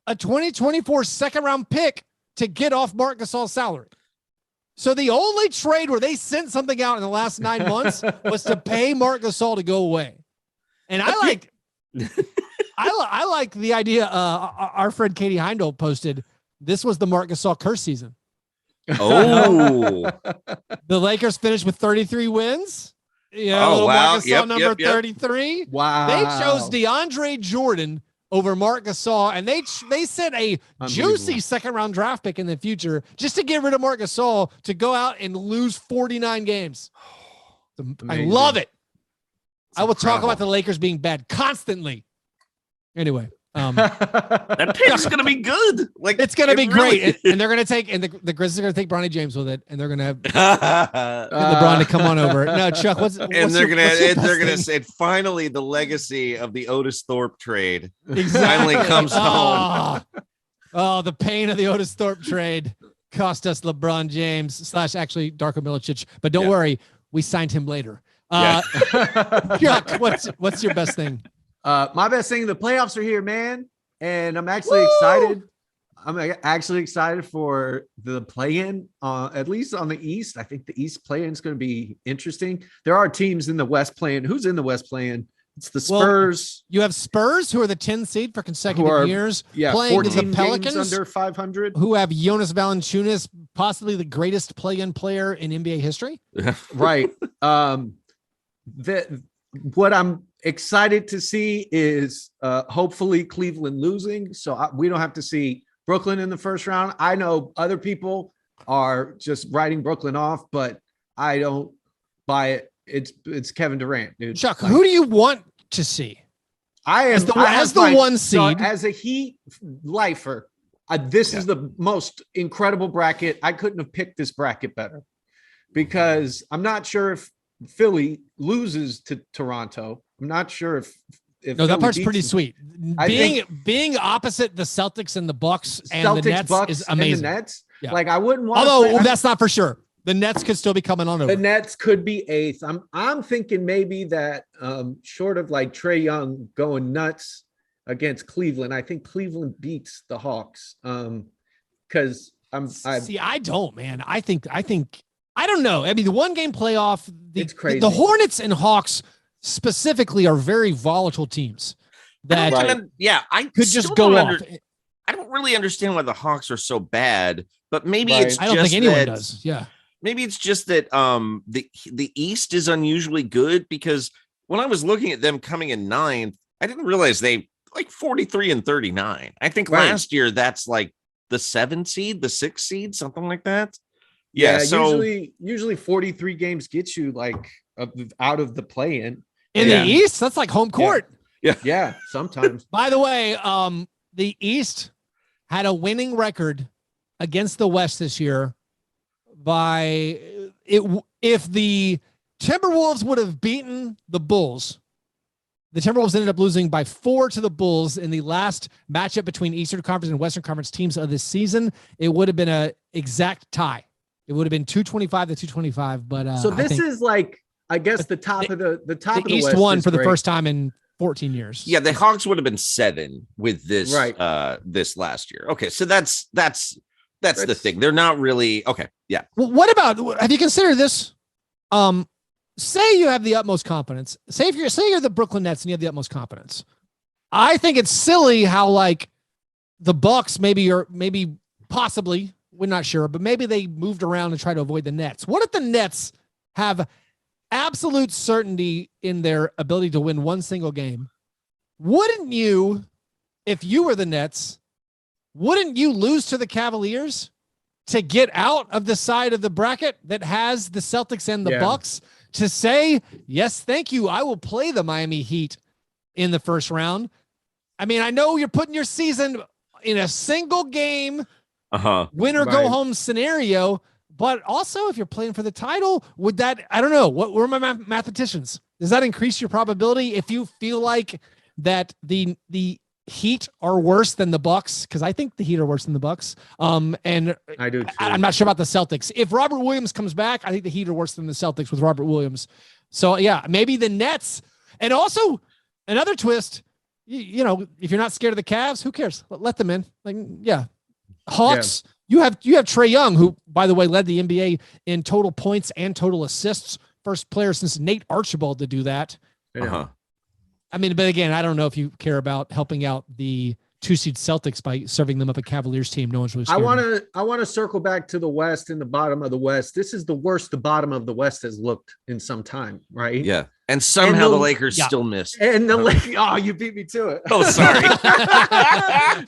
S1: a 2024 second round pick to get off Marc Gasol's salary. So the only trade where they sent something out in the last 9 months was to pay Marc Gasol to go away. And I like the idea. Our friend Katie Heindel posted, this was the Marc Gasol curse season.
S3: Oh,
S1: the Lakers finished with 33 wins.
S3: Wow.
S1: Marc Gasol number 33.
S2: Wow.
S1: They chose DeAndre Jordan over Marc Gasol, and they sent a juicy second round draft pick in the future just to get rid of Marc Gasol to go out and lose 49 games. Amazing. I love it. I will talk about the Lakers being bad constantly. Anyway,
S3: that pick's gonna be good. Like
S1: it's gonna be great, and they're gonna take, and the Grizzlies are gonna take Bronny James with it, and they're gonna have LeBron to come on over. No, Chuck,
S3: they're gonna say finally the legacy of the Otis Thorpe trade finally comes home.
S1: Oh, the pain of the Otis Thorpe trade cost us LeBron James / actually Darko Milicic, but don't worry, we signed him later. Chuck, what's your best thing?
S2: My best thing, the playoffs are here, man. And I'm actually excited. I'm actually excited for the play-in, at least on the East. I think the East play-in is going to be interesting. There are teams in the West play-in. Who's in the West play-in? It's the Spurs.
S1: You have Spurs, who are the 10 seed for consecutive years, playing the Pelicans
S2: under 500,
S1: who have Jonas Valanciunas, possibly the greatest play-in player in NBA history.
S2: Right. What I'm excited to see is hopefully Cleveland losing, so we don't have to see Brooklyn in the first round. I know other people are just writing Brooklyn off, but I don't buy it. It's Kevin Durant, dude.
S1: Chuck, who do you want to see? As the 1 seed,
S2: as a Heat lifer. This is the most incredible bracket. I couldn't have picked this bracket better because I'm not sure if Philly loses to Toronto. I'm not sure if
S1: no, that part's pretty sweet. Being opposite the Celtics and the Bucks and the Nets is amazing.
S2: And the Nets, like I wouldn't want.
S1: Although that's not for sure. The Nets could still be coming on over.
S2: The Nets could be 8th. I'm thinking maybe that short of like Trae Young going nuts against Cleveland, I think Cleveland beats the Hawks. Because
S1: I don't, man. I think I don't know. I mean, the 1-game playoff,
S2: it's crazy.
S1: The Hornets and Hawks specifically are very volatile teams that
S3: I
S1: could just go off.
S3: I don't really understand why the Hawks are so bad, but maybe
S2: Right.
S3: it's
S1: I don't
S3: just
S1: think anyone
S3: that,
S1: does. Yeah.
S3: maybe it's just that the East is unusually good, because when I was looking at them coming in ninth, I didn't realize they like 43-39. I think
S2: Right.
S3: last year that's like the 7 seed, the 6 seed, something like that. Yeah,
S2: Yeah,
S3: so
S2: usually 43 games gets you like out of the play-in.
S1: In
S3: Yeah.
S1: the East, that's like home court.
S2: Yeah, sometimes.
S1: By the way, the East had a winning record against the West this year by it. If the Timberwolves would have beaten the Bulls, the Timberwolves ended up losing by 4 to the Bulls in the last matchup between Eastern Conference and Western Conference teams of this season. It would have been an exact tie. It would have been 225 to 225. But
S2: So this is like, I guess the top of the top of the
S1: East
S2: West
S1: won
S2: is
S1: for the
S2: great.
S1: first time in 14 years.
S3: yeah, the Hawks would have been 7 with this
S2: Right.
S3: This last year. Okay, so that's the thing. They're not really okay. Yeah.
S1: Well, what about, have you considered this? Say you have the utmost confidence. Say you're the Brooklyn Nets and you have the utmost confidence. I think it's silly how like the Bucks maybe possibly, we're not sure, but maybe they moved around and tried to avoid the Nets. What if the Nets have absolute certainty in their ability to win one single game? Wouldn't you, if you were the Nets, wouldn't you lose to the Cavaliers to get out of the side of the bracket that has the Celtics and the Bucks, to say, yes, thank you, I will play the Miami Heat in the first round? I mean, I know you're putting your season in a single game win or go home scenario, but also if you're playing for the title, would that, I don't know, what were my mathematicians? Does that increase your probability if you feel like that the Heat are worse than the Bucks? Because I think the Heat are worse than the Bucks. And
S2: I do too.
S1: I'm not sure about the Celtics. If Robert Williams comes back, I think the Heat are worse than the Celtics with Robert Williams. So yeah, maybe the Nets. And also another twist, you know, if you're not scared of the Cavs, who cares? Let them in. Like, yeah. Hawks, you have Trae Young, who, by the way, led the NBA in total points and total assists. First player since Nate Archibald to do that. I mean, but again, I don't know if you care about helping out the 2-seed Celtics by serving them up a Cavaliers team. No one's really scared.
S2: I want to circle back to the West and the bottom of the West. This is the worst the bottom of the West has looked in some time, right?
S3: Yeah. And somehow the Lakers still missed.
S2: And the you beat me to it.
S3: Oh, sorry.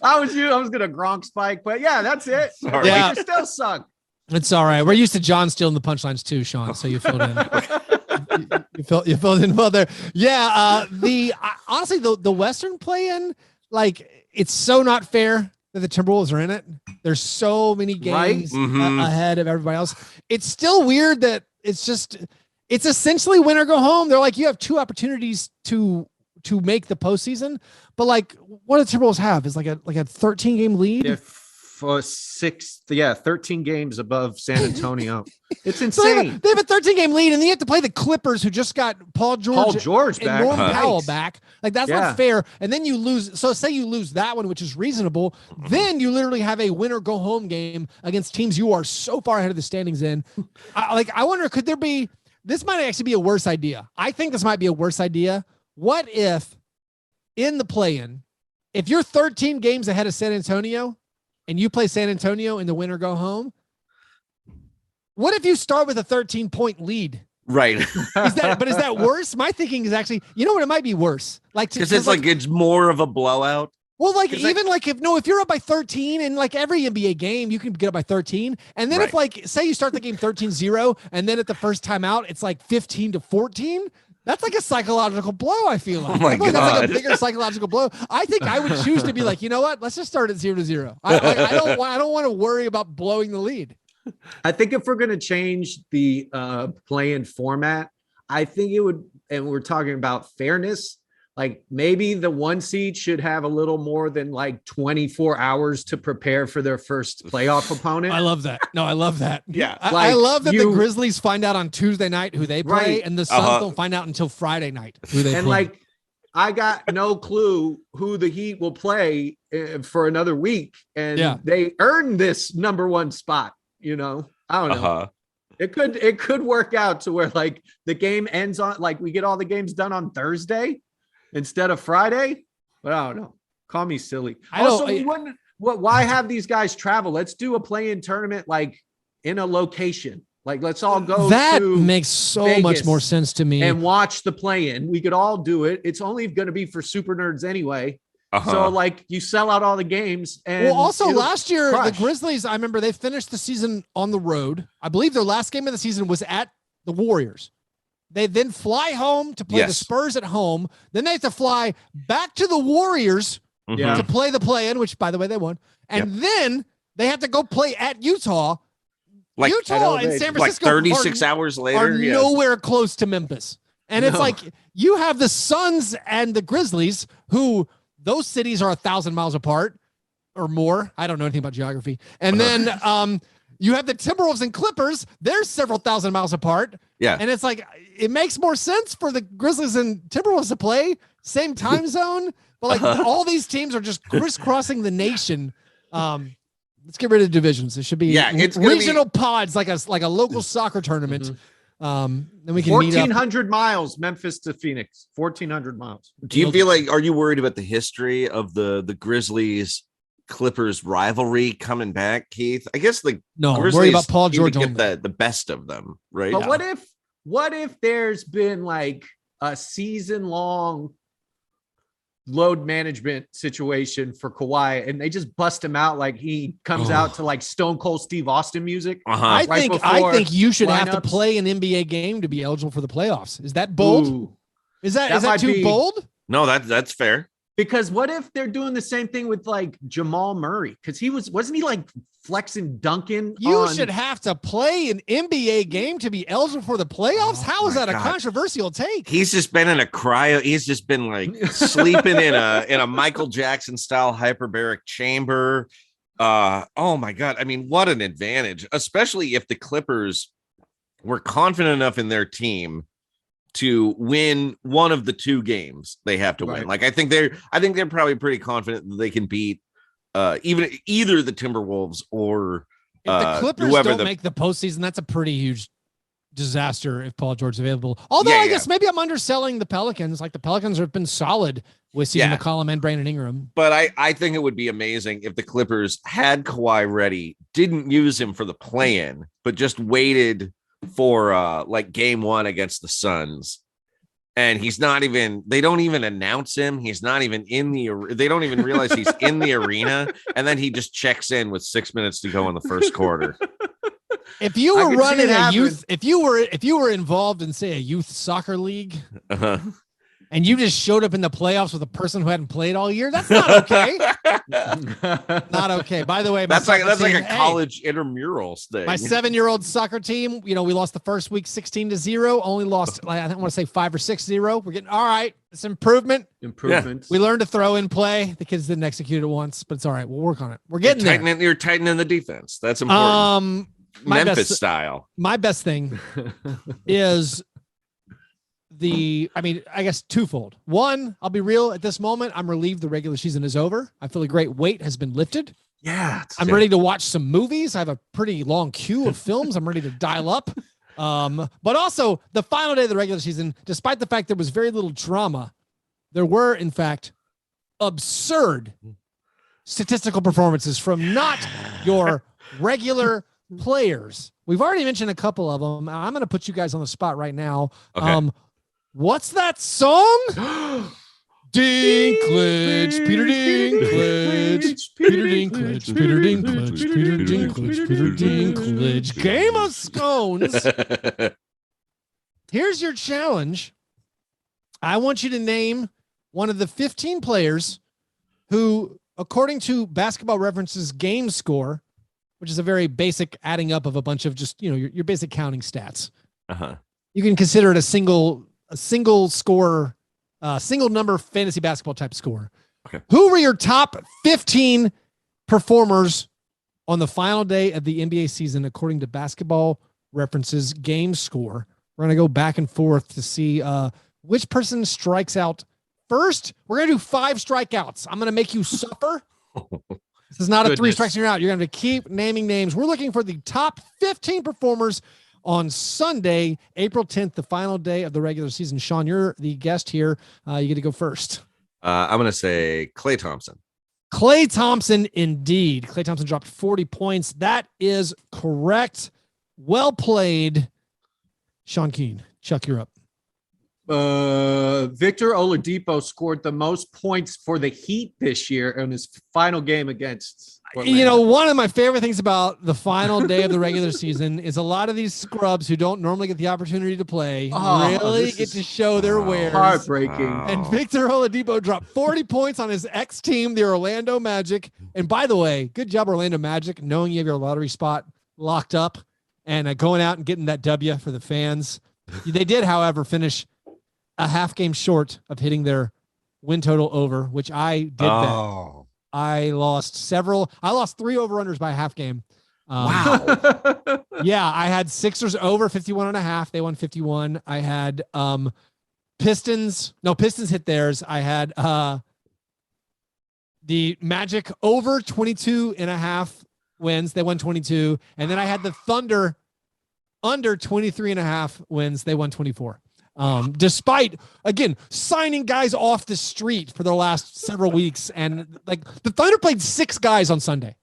S2: I was gonna Gronk spike, but yeah, that's it.
S3: Sorry.
S2: The Lakers still suck.
S1: It's all right. We're used to John stealing the punchlines too, Sean. So you filled in. you filled in well there. Yeah. Honestly, the Western play-in, like, it's so not fair that the Timberwolves are in it. There's so many games ahead of everybody else. It's still weird that it's essentially win or go home. They're like, you have 2 opportunities to make the postseason, but like, what do the Timberwolves have is like a 13-game lead.
S2: Yeah, for 13 games above San Antonio. It's insane.
S1: So they have a 13-game lead, and then you have to play the Clippers, who just got Paul George
S2: back,
S1: and Norman Powell back. Like, that's not fair. And then you lose. So say you lose that one, which is reasonable. Then you literally have a win or go home game against teams you are so far ahead of the standings in. I wonder, could there be? This might actually be a worse idea. I think this might be a worse idea. What if in the play-in, if you're 13 games ahead of San Antonio and you play San Antonio in the win or go home, what if you start with a 13-point lead?
S3: Right.
S1: Is that worse? My thinking is actually, you know what? It might be worse. Like,
S3: because it's more of a blowout.
S1: Well, like, even if you're up by 13 in like every NBA game, you can get up by 13. And then if, like, say you start the game 13-0 and then at the first time out, it's like 15-14. That's like a psychological blow, I feel like.
S3: Oh my God.
S1: That's like a bigger psychological blow. I think I would choose to be like, you know what? Let's just start at 0-0. I don't want to worry about blowing the lead.
S2: I think if we're going to change the play-in format, I think it would, and we're talking about fairness, like maybe the 1 seed should have a little more than like 24 hours to prepare for their first playoff opponent.
S1: I love that. No, I love that.
S3: Yeah.
S1: I love that the Grizzlies find out on Tuesday night who they play, and the Suns don't find out until Friday night who they play.
S2: And like, I got no clue who the Heat will play for another week, and they earn this number 1 spot. You know, I don't know. It could work out to where like the game ends on, like, we get all the games done on Thursday instead of Friday, but I don't know. Call me silly. Why have these guys travel? Let's do a play-in tournament like in a location. Like, let's all go.
S1: That makes so
S2: Vegas
S1: much more sense to me.
S2: and watch the play-in. We could all do it. It's only going to be for super nerds anyway. So like you sell out all the games. And
S1: well, also last year,
S2: crush.
S1: the Grizzlies, I remember they finished the season on the road. I believe their last game of the season was at the Warriors. They then fly home to play the Spurs at home. Then they have to fly back to the Warriors to play the play-in, which, by the way, they won. And then they have to go play at Utah.
S3: Like
S1: Utah and San Francisco,
S3: like 36 hours later,
S1: are nowhere close to Memphis. And it's like you have the Suns and the Grizzlies, who those cities are 1,000 miles apart or more. I don't know anything about geography. And then you have the Timberwolves and Clippers. They're several thousand miles apart.
S3: Yeah.
S1: And it's like, it makes more sense for the Grizzlies and Timberwolves to play same time zone. But like all these teams are just crisscrossing the nation. Let's get rid of divisions. It should be
S3: it's
S1: regional pods, like a local soccer tournament. Then we can
S2: 1,400 miles, Memphis to Phoenix. 1,400 miles.
S3: Do you feel like? Are you worried about the history of the Grizzlies Clippers rivalry coming back, Keith? I guess the
S1: I'm worried about Paul George
S3: get the best of them, right?
S2: But what if there's been like a season-long load management situation for Kawhi and they just bust him out like he comes out to like Stone Cold Steve Austin music?
S1: I think you should have to play an NBA game to be eligible for the playoffs. Is that bold?
S2: Ooh.
S1: Is that too bold?
S3: No, that's fair.
S2: Because what if they're doing the same thing with like Jamal Murray? Because wasn't he like flexing Duncan?
S1: You should have to play an NBA game to be eligible for the playoffs. How is that a controversial take?
S3: He's just been in a cryo. He's just been like sleeping in a Michael Jackson style hyperbaric chamber. Oh my God. I mean, what an advantage, especially if the Clippers were confident enough in their team to win one of the two games they have to win. Like I think they're probably pretty confident that they can beat either the Timberwolves or
S1: if the Clippers don't make the postseason, that's a pretty huge disaster if Paul George is available. Although I guess maybe I'm underselling the Pelicans. Like the Pelicans have been solid with CJ McCollum and Brandon Ingram.
S3: But I think it would be amazing if the Clippers had Kawhi ready, didn't use him for the play-in, but just waited for like game one against the Suns, and they don't even announce him. He's not even they don't even realize he's in the arena, and then he just checks in with 6 minutes to go in the first quarter.
S1: If you were running a youth, if you were involved in say a youth soccer league, and you just showed up in the playoffs with a person who hadn't played all year, that's not okay. Not okay. By the way,
S3: that's like a college intramurals thing.
S1: My 7-year-old soccer team, we lost the first week 16-0. Only lost, I want to say 5 or 6-0. We're getting all right. It's improvement.
S2: Yeah.
S1: We learned to throw in play. The kids didn't execute it once, but it's all right. We'll work on it. We're getting there.
S3: You're tightening the defense. That's important. Memphis style.
S1: My best thing is I guess twofold. One, I'll be real at this moment. I'm relieved the regular season is over. I feel a great weight has been lifted.
S2: Yeah.
S1: I'm ready to watch some movies. I have a pretty long queue of films I'm ready to dial up. But also the final day of the regular season, despite the fact there was very little drama, there were in fact absurd statistical performances from not your regular players. We've already mentioned a couple of them. I'm going to put you guys on the spot right now.
S3: Okay.
S1: What's that song? Dinklage, Peter Dinklage, Peter Dinklage, Peter Dinklage, Peter Dinklage, Peter Dinklage. Game of Scones. Here's your challenge. I want you to name one of the 15 players who, according to Basketball Reference's game score, which is a very basic adding up of a bunch of just, your basic counting stats. You can consider it a single score, single number fantasy basketball type score.
S3: Okay.
S1: Who were your top 15 performers on the final day of the NBA season, according to Basketball Reference's game score? We're going to go back and forth to see which person strikes out first. We're going to do 5 strikeouts. I'm going to make you suffer. This is not a 3 strikes and you're out. You're going to keep naming names. We're looking for the top 15 performers on Sunday, April 10th, the final day of the regular season. Sean, you're the guest here. You get to go first.
S3: I'm going to say Klay Thompson.
S1: Klay Thompson, indeed. Klay Thompson dropped 40 points. That is correct. Well played. Sean Keane. Chuck, you're up.
S2: Victor Oladipo scored the most points for the Heat this year in his final game against Orlando.
S1: You know, one of my favorite things about the final day of the regular season is a lot of these scrubs who don't normally get the opportunity to play really get to show their wares.
S2: Heartbreaking.
S1: And Victor Oladipo dropped 40 points on his ex-team, the Orlando Magic. And by the way, good job, Orlando Magic, knowing you have your lottery spot locked up and going out and getting that W for the fans. They did, however, finish a half game short of hitting their win total over, which I did bet. I lost 3 over-unders by a half game.
S3: Wow.
S1: Yeah, I had Sixers over 51.5. They won 51. I had Pistons hit theirs. I had the Magic over 22.5 wins. They won 22. And then I had the Thunder under 23.5 wins. They won 24. Despite, again, signing guys off the street for the last several weeks. And like the Thunder played 6 guys on Sunday,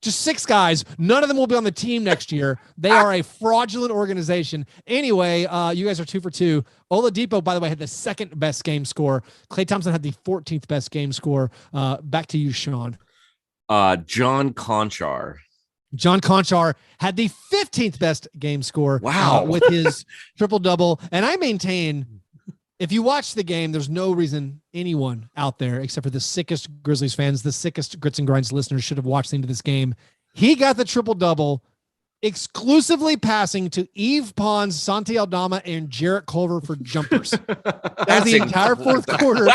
S1: just 6 guys. None of them will be on the team next year. They are a fraudulent organization. Anyway, you guys are 2 for 2. Oladipo, by the way, had the 2nd best game score. Klay Thompson had the 14th best game score. Back to you, Sean.
S3: John Conchar.
S1: John Conchar had the 15th best game score.
S3: Wow.
S1: With his triple-double. And I maintain, if you watch the game, there's no reason anyone out there, except for the sickest Grizzlies fans, the sickest Grits and Grinds listeners, should have watched into this game. He got the triple-double exclusively passing to Yves Pons, Santi Aldama, and Jarrett Culver for jumpers. That's the entire fourth quarter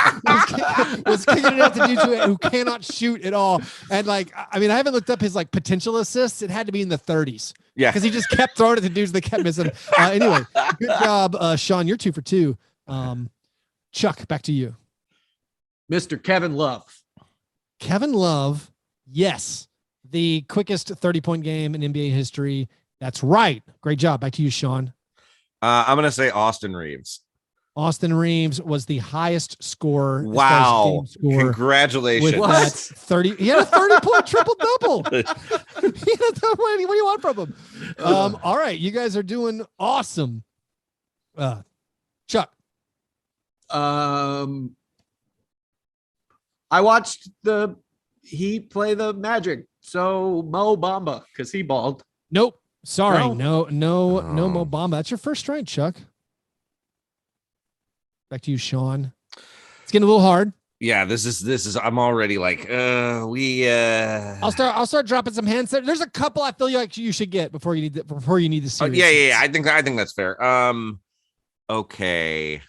S1: was kicking it out to dudes who cannot shoot at all. And like, I mean, I haven't looked up his like potential assists. It had to be in the 30s.
S3: Yeah.
S1: Because he just kept throwing it to dudes that kept missing. Anyway, good job, Sean. You're 2 for 2. Chuck, back to you.
S2: Mr. Kevin Love.
S1: Kevin Love, yes. The quickest 30-point game in NBA history. That's right. Great job. Back to you, Sean.
S3: I'm going to say Austin Reeves.
S1: Austin Reeves was the highest scorer.
S3: Wow.
S1: Score
S3: Congratulations.
S1: with that 30. He had a 30-point triple-double. What do you want from him? All right. You guys are doing awesome. Chuck.
S2: I watched the Heat play the Magic. So Mo Bamba, because he balled.
S1: Nope. Sorry.
S2: No.
S1: No Mo Bamba. That's your first strike, Chuck. Back to you, Sean. It's getting a little hard.
S3: Yeah, this is I'm already like
S1: I'll start dropping some hands. There's a couple I feel like you should get before you need the series.
S3: Yeah. I think that's fair. Okay.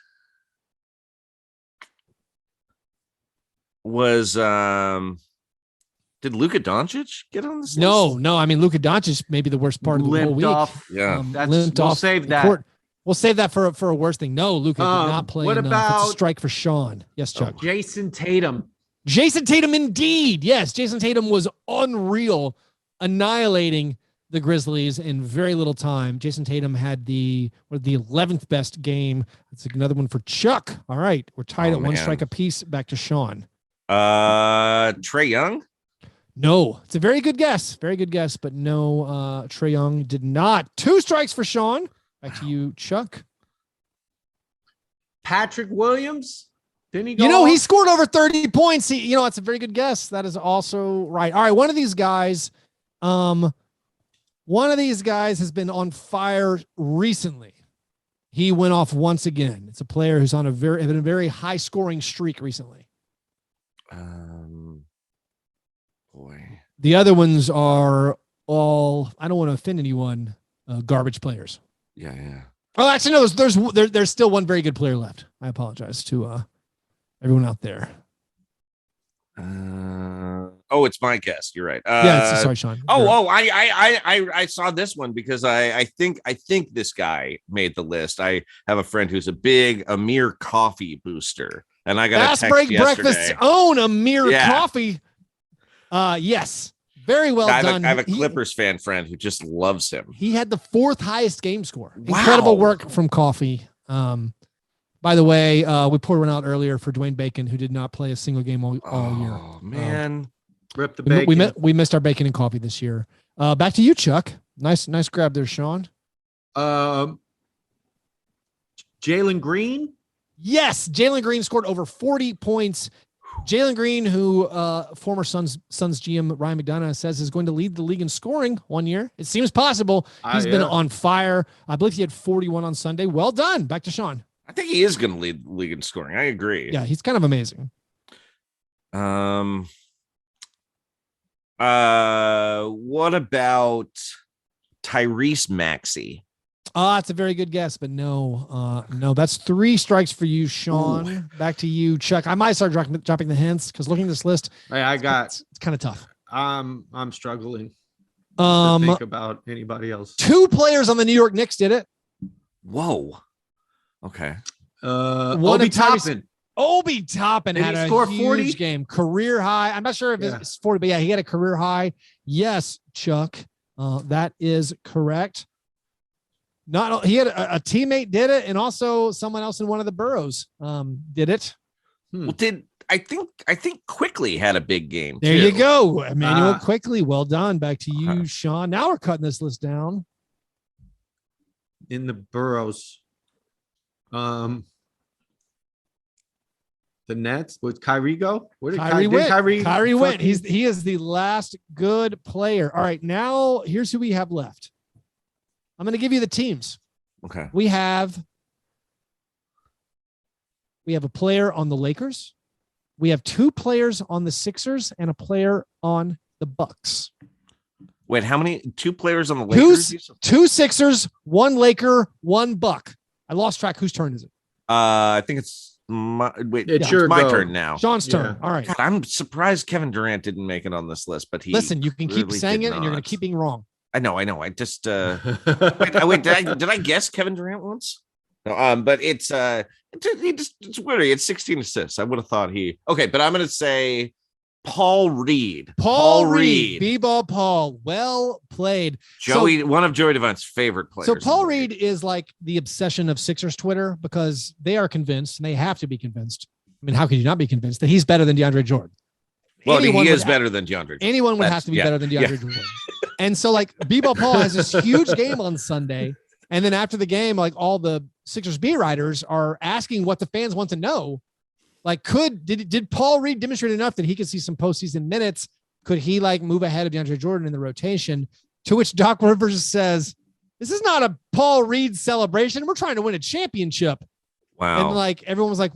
S3: Did Luka Doncic get on this list?
S1: No. I mean, Luka Doncic may be the worst part of the whole week.
S3: Yeah,
S2: we'll save that.
S1: We'll save that for a worse thing. No, Luka did not play
S2: what
S1: enough.
S2: about
S1: it's a strike for Sean? Yes, Chuck.
S2: Jason Tatum.
S1: Jason Tatum, indeed. Yes, Jason Tatum was unreal, annihilating the Grizzlies in very little time. Jason Tatum had the 11th best game. That's another one for Chuck. All right, we're tied at 1 strike apiece. Back to Sean.
S3: Trae Young.
S1: No, it's a very good guess, but no. Trae Young did not. 2 strikes for Sean. Back to you, Chuck.
S2: Patrick Williams. Didn't he go
S1: he
S2: off?
S1: scored over 30 points. It's a very good guess. That is also right. All right, one of these guys has been on fire recently. He went off once again. It's a player who's on a very high scoring streak recently.
S3: Boy.
S1: The other ones are all, I don't want to offend anyone, garbage players.
S3: Yeah.
S1: Oh, actually, no. There's still one very good player left. I apologize to everyone out there.
S3: It's my guess. You're right.
S1: Sorry, Sean.
S3: I saw this one because I think this guy made the list. I have a friend who's a big Amir Coffee booster, and I got
S1: Fast Break Breakfast's own Amir Coffee. Yes. Very well done.
S3: I have a Clippers fan friend who just loves him.
S1: He had the 4th highest game score.
S3: Wow.
S1: Incredible work from Coffee. By By the way, we poured one out earlier for Dwayne Bacon, who did not play a single game all year.
S3: Oh man,
S2: Rip the bacon.
S1: We missed our bacon and coffee this year. Back to you, Chuck. Nice grab there, Sean.
S2: Jalen Green.
S1: Yes, Jalen Green scored over 40 points. Jalen Green, who former Suns GM Ryan McDonough says is going to lead the league in scoring one year. It seems possible. He's been on fire. I believe he had 41 on Sunday. Well done. Back to Sean.
S3: I think he is going to lead the league in scoring. I agree.
S1: Yeah, he's kind of amazing.
S3: What about Tyrese Maxey?
S1: It's a very good guess, but no, that's 3 strikes for you, Sean. Ooh. Back to you, Chuck. I might start dropping the hints because looking at this list,
S2: it's
S1: kind of tough.
S2: I'm struggling to think about anybody else.
S1: 2 players on the New York Knicks did it.
S3: Whoa. Okay.
S2: Obi Toppin.
S1: Obi Toppin had a huge 40? Game, career high. I'm not sure if it's 40, but yeah, he had a career high. Yes, Chuck, that is correct. He had a teammate did it, and also someone else in one of the boroughs did it.
S3: Well, I think Quickly had a big game.
S1: There you go, Emmanuel Quickly. Well done. Back to you, Sean. Now we're cutting this list down.
S2: In the boroughs, the Nets. Would Kyrie go? Where did Kyrie went?
S1: Kyrie went. He is the last good player. All right, now here's who we have left. I'm going to give you the teams.
S3: Okay.
S1: We have a player on the Lakers. We have 2 players on the Sixers and a player on the Bucks.
S3: Wait, how many? 2 players on the Lakers?
S1: 2 Sixers, 1 Laker, 1 Buck. I lost track. Whose turn is it?
S3: I think it's my turn now.
S1: Sean's turn. All right.
S3: God, I'm surprised Kevin Durant didn't make it on this list, but
S1: listen. You can keep saying it, and you're going to keep being wrong.
S3: I know. I just wait. Did I guess Kevin Durant once? No, but it's weird. It's 16 assists. I would have thought okay, but I'm gonna say Paul Reed.
S1: Paul Reed. B-ball Paul. Well played.
S3: One of Joey Devon's favorite players.
S1: So Paul Reed is like the obsession of Sixers Twitter because they are convinced, and they have to be convinced. I mean, how could you not be convinced that he's better than DeAndre Jordan?
S3: Well, he is better than DeAndre Jordan.
S1: Anyone would have to be better than DeAndre Jordan. And so like B-ball Paul has this huge game on Sunday. And then after the game, like all the Sixers beat writers are asking what the fans want to know. Like, did Paul Reed demonstrate enough that he could see some postseason minutes? Could he like move ahead of DeAndre Jordan in the rotation? To which Doc Rivers says, this is not a Paul Reed celebration. We're trying to win a championship.
S3: Wow.
S1: And like, everyone was like,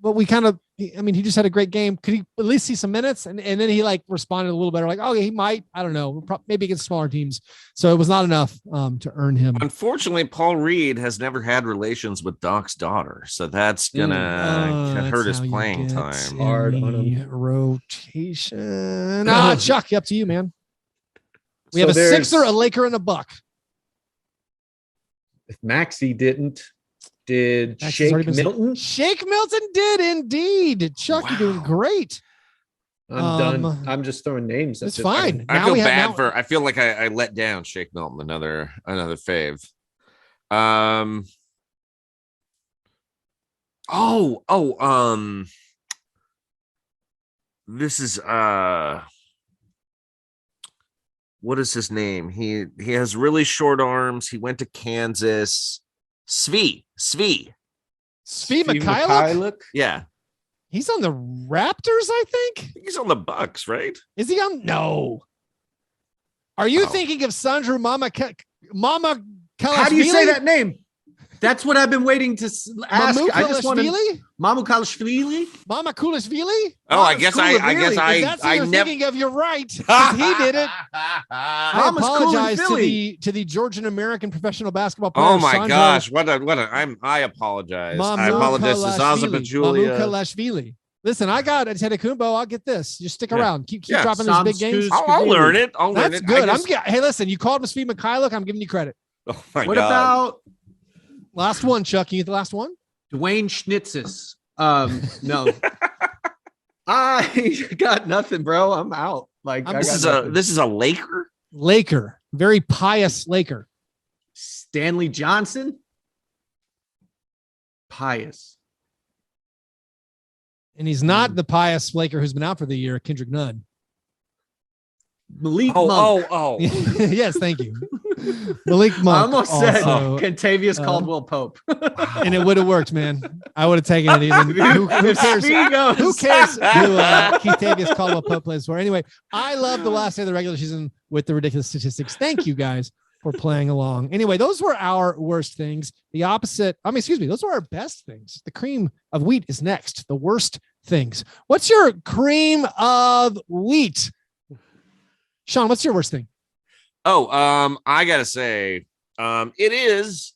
S1: but we kind of, he just had a great game. Could he at least see some minutes? And then he like responded a little better. Like, he might, I don't know, maybe against smaller teams. So it was not enough to earn him.
S3: Unfortunately, Paul Reed has never had relations with Doc's daughter. So that's gonna hurt his playing time.
S1: Hard on him. Rotation. Chuck, up to you, man. We have a Sixer, a Laker, and a Buck.
S2: If Maxey did Shake Milton?
S1: Shake Milton did indeed. Chuck, wow. You're doing great.
S2: I'm done. I'm just throwing names.
S1: It's fine.
S3: I feel bad for. I feel like I let down Shake Milton. Another fave. This is what is his name? He has really short arms. He went to Kansas. Svi
S1: Mykhailiuk?
S3: Yeah.
S1: He's on the Raptors, I think.
S3: He's on the Bucks, right?
S1: Is he on? No. Are you thinking of Sandro Mama Kalashvili?
S2: How do you say that name? That's what I've been waiting to ask. I just want to Mamu Kalashvili?
S1: Mama Kulishvili?
S3: Oh, I guess I
S1: that's what you're thinking of. You're right. He did it. I apologize to the Georgian American professional basketball player.
S3: Oh my gosh. I apologize. I apologize to Zaza Pachulia.
S1: Mamu Kalashvili. Listen, I got Antetokounmpo. I'll get this. Just stick around. Keep dropping these big games.
S3: I'll learn it.
S1: That's good. Hey, listen, you called Svi Mykhailiuk. I'm giving you credit.
S3: Oh my God.
S2: What about
S1: last one, Chuck? You get the last one?
S2: Dwayne Schnitzes. No. I got nothing, bro. I'm out.
S3: This is a Laker?
S1: Laker. Very pious Laker.
S2: Stanley Johnson. pious.
S1: And he's not the pious Laker who's been out for the year, Kendrick Nunn.
S2: Malik Monk.
S1: Yes, thank you. Malik Monk.
S2: I almost said
S1: also,
S2: Contavious Caldwell Pope.
S1: And it would have worked, man. I would have taken it even. Who cares? Who cares who Contavious Caldwell Pope plays for? Anyway, I love the last day of the regular season with the ridiculous statistics. Thank you guys for playing along. Anyway, those were our worst things. The opposite, those were our best things. The cream of wheat is next. The worst things. What's your cream of wheat? Sean, what's your worst thing?
S3: I gotta say, it is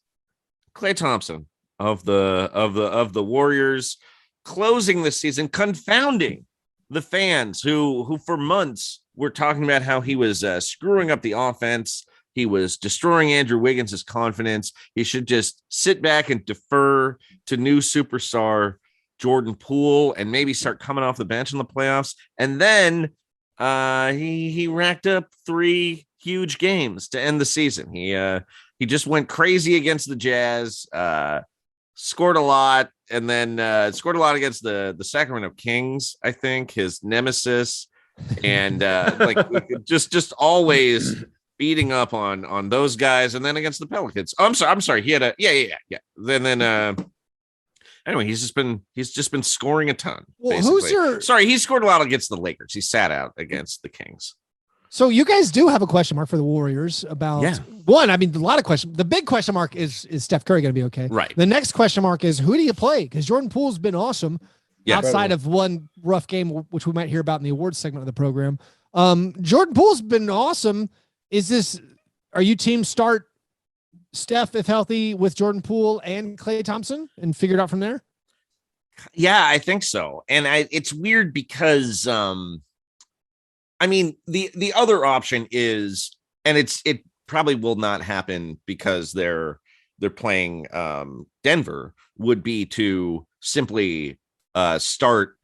S3: Klay Thompson of the Warriors closing the season, confounding the fans who for months were talking about how he was screwing up the offense. He was destroying Andrew Wiggins' confidence. He should just sit back and defer to new superstar Jordan Poole and maybe start coming off the bench in the playoffs. And then he racked up 3 huge games to end the season. He just went crazy against the Jazz, scored a lot, and then scored a lot against the Sacramento Kings, I think, his nemesis, and just always beating up on those guys, and then against the Pelicans. I'm sorry. He had a yeah. Then anyway, he's just been scoring a ton.
S1: Well,
S3: he scored a lot against the Lakers. He sat out against the Kings.
S1: So you guys do have a question mark for the Warriors about one. I mean, a lot of questions. The big question mark is Steph Curry going to be okay?
S3: Right.
S1: The next question mark is who do you play? Because Jordan Poole's been awesome outside of one rough game, which we might hear about in the awards segment of the program. Jordan Poole's been awesome. Are you team start Steph, if healthy, with Jordan Poole and Klay Thompson and figure it out from there?
S3: Yeah, I think so. And it's weird because, I mean, the other option is, and it probably will not happen because they're playing Denver, would be to simply start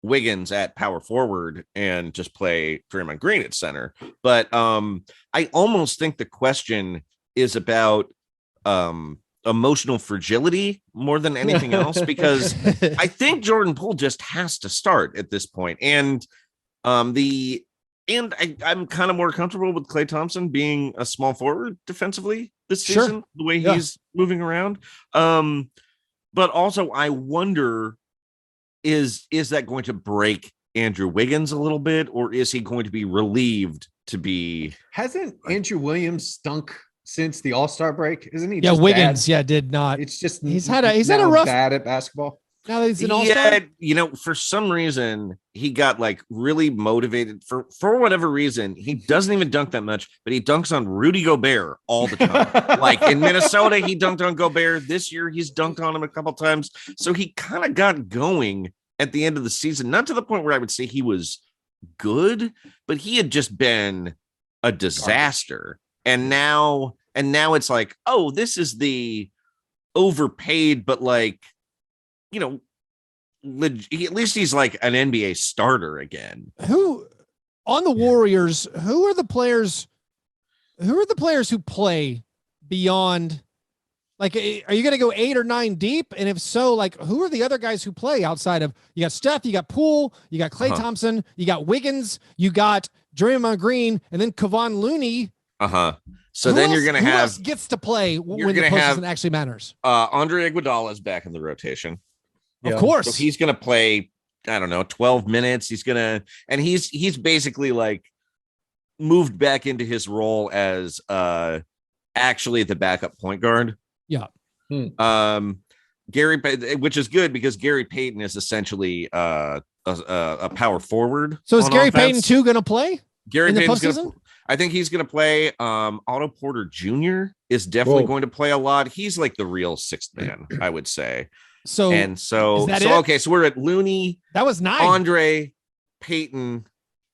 S3: Wiggins at power forward and just play Draymond Green at center. But I almost think the question is about emotional fragility more than anything else, because I think Jordan Poole just has to start at this point. And I'm kind of more comfortable with Klay Thompson being a small forward defensively this season, the way he's moving around. But also I wonder, is that going to break Andrew Wiggins a little bit, or is he going to be relieved to be?
S2: Hasn't Andrew Williams stunk since the All-Star break? Isn't he?
S1: Yeah, Wiggins. Bad? Did not.
S2: It's just
S1: he's had a rough
S2: bad at basketball.
S1: Now that he's an All-Star,
S3: for some reason he got like really motivated for whatever reason. He doesn't even dunk that much, but he dunks on Rudy Gobert all the time. Like in Minnesota, he dunked on Gobert. This year, he's dunked on him a couple times. So he kind of got going at the end of the season, not to the point where I would say he was good, but he had just been a disaster. And now it's like, oh, this is the overpaid, but like, at least he's like an NBA starter again.
S1: Who on the Warriors, who are the players who play beyond, like, are you going to go 8 or 9 deep? And if so, like, who are the other guys who play outside of, you got Steph, you got Poole, you got Klay Thompson, you got Wiggins, you got Draymond Green, and then Kevon Looney.
S3: So then you're going to have,
S1: who gets to play when the postseason actually matters?
S3: Andre Iguodala is back in the rotation.
S1: Of course. So
S3: he's going to play, I don't know, 12 minutes. He's basically like moved back into his role as actually the backup point guard.
S1: Yeah.
S3: Which is good because Gary Payton is essentially a power forward.
S1: So is Gary Payton too going to play?
S3: Gary Payton's I think he's going to play. Otto Porter Jr. is definitely going to play a lot. He's like the real sixth man, I would say. So okay, so we're at Looney.
S1: That was 9.
S3: Andre, Payton,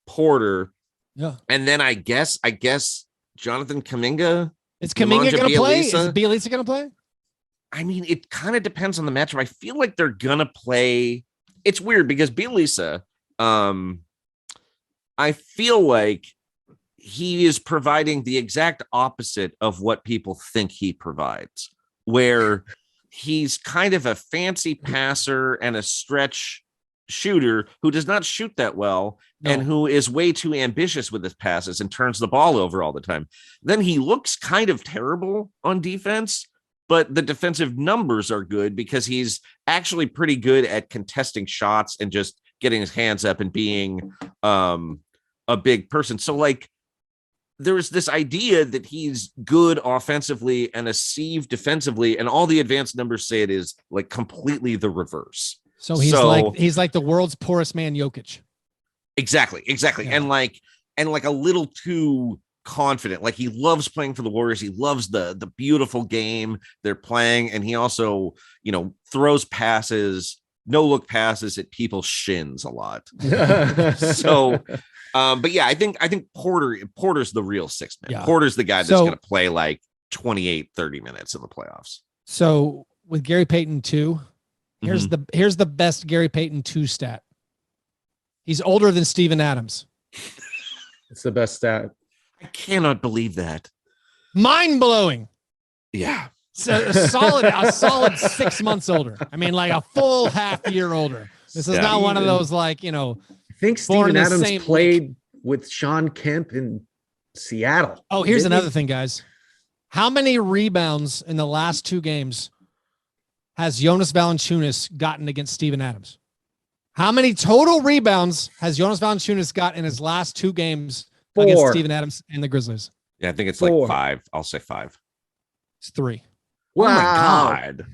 S3: Porter.
S1: Yeah.
S3: And then I guess Jonathan Kuminga.
S1: Is Kuminga going to play? Is Bjelica going to play?
S3: I mean, it kind of depends on the matchup. I feel like they're going to play. It's weird because Bjelica, I feel like he is providing the exact opposite of what people think he provides, where he's kind of a fancy passer and a stretch shooter who does not shoot that well and who is way too ambitious with his passes and turns the ball over all the time. Then he looks kind of terrible on defense, but the defensive numbers are good because he's actually pretty good at contesting shots and just getting his hands up and being a big person. So like there's this idea that he's good offensively and a sieve defensively, and all the advanced numbers say it is like completely the reverse.
S1: So he's like the world's poorest man, Jokic.
S3: Exactly. Yeah. And like a little too confident. Like he loves playing for the Warriors. He loves the beautiful game they're playing. And he also, throws passes, no look passes at people's shins a lot. So, but yeah, I think Porter's the real sixth man. Yeah. Porter's the guy that's going to play like 28, 30 minutes in the playoffs.
S1: So with Gary Payton 2, here's the best Gary Payton 2 stat. He's older than Steven Adams.
S2: It's the best stat.
S3: I cannot believe that.
S1: Mind blowing.
S3: Yeah.
S1: So a solid 6 months older. I mean, like a full half year older. This is not one of those like,
S2: I think Steven Adams played with Sean Kemp in Seattle.
S1: Oh, here's another thing, guys. How many rebounds in the last 2 games has Jonas Valanciunas gotten against Steven Adams? How many total rebounds has Jonas Valanciunas got in his last 2 games
S2: 4
S1: against Steven Adams and the Grizzlies?
S3: Yeah, I think it's
S2: 4
S3: like 5. I'll say 5.
S1: It's 3.
S2: Wow.
S3: Oh my God.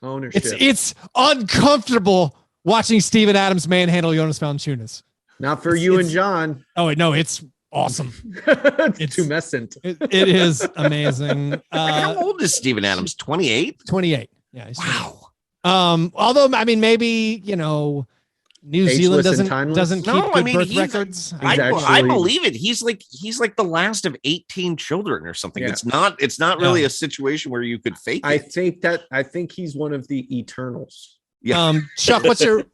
S2: Ownership.
S1: It's uncomfortable watching Steven Adams manhandle Jonas Valanciunas.
S2: Not for you and John.
S1: Oh, no, it's awesome.
S2: It's tumescent.
S1: It is amazing.
S3: How old is Steven Adams? 28?
S1: 28. Yeah.
S3: Wow.
S1: Although I mean, maybe New Zealand doesn't keep good birth records.
S3: I believe it. He's like the last of 18 children or something. Yeah. It's not really a situation where you could fake it.
S2: I think he's one of the Eternals.
S3: Yeah.
S1: Chuck, what's your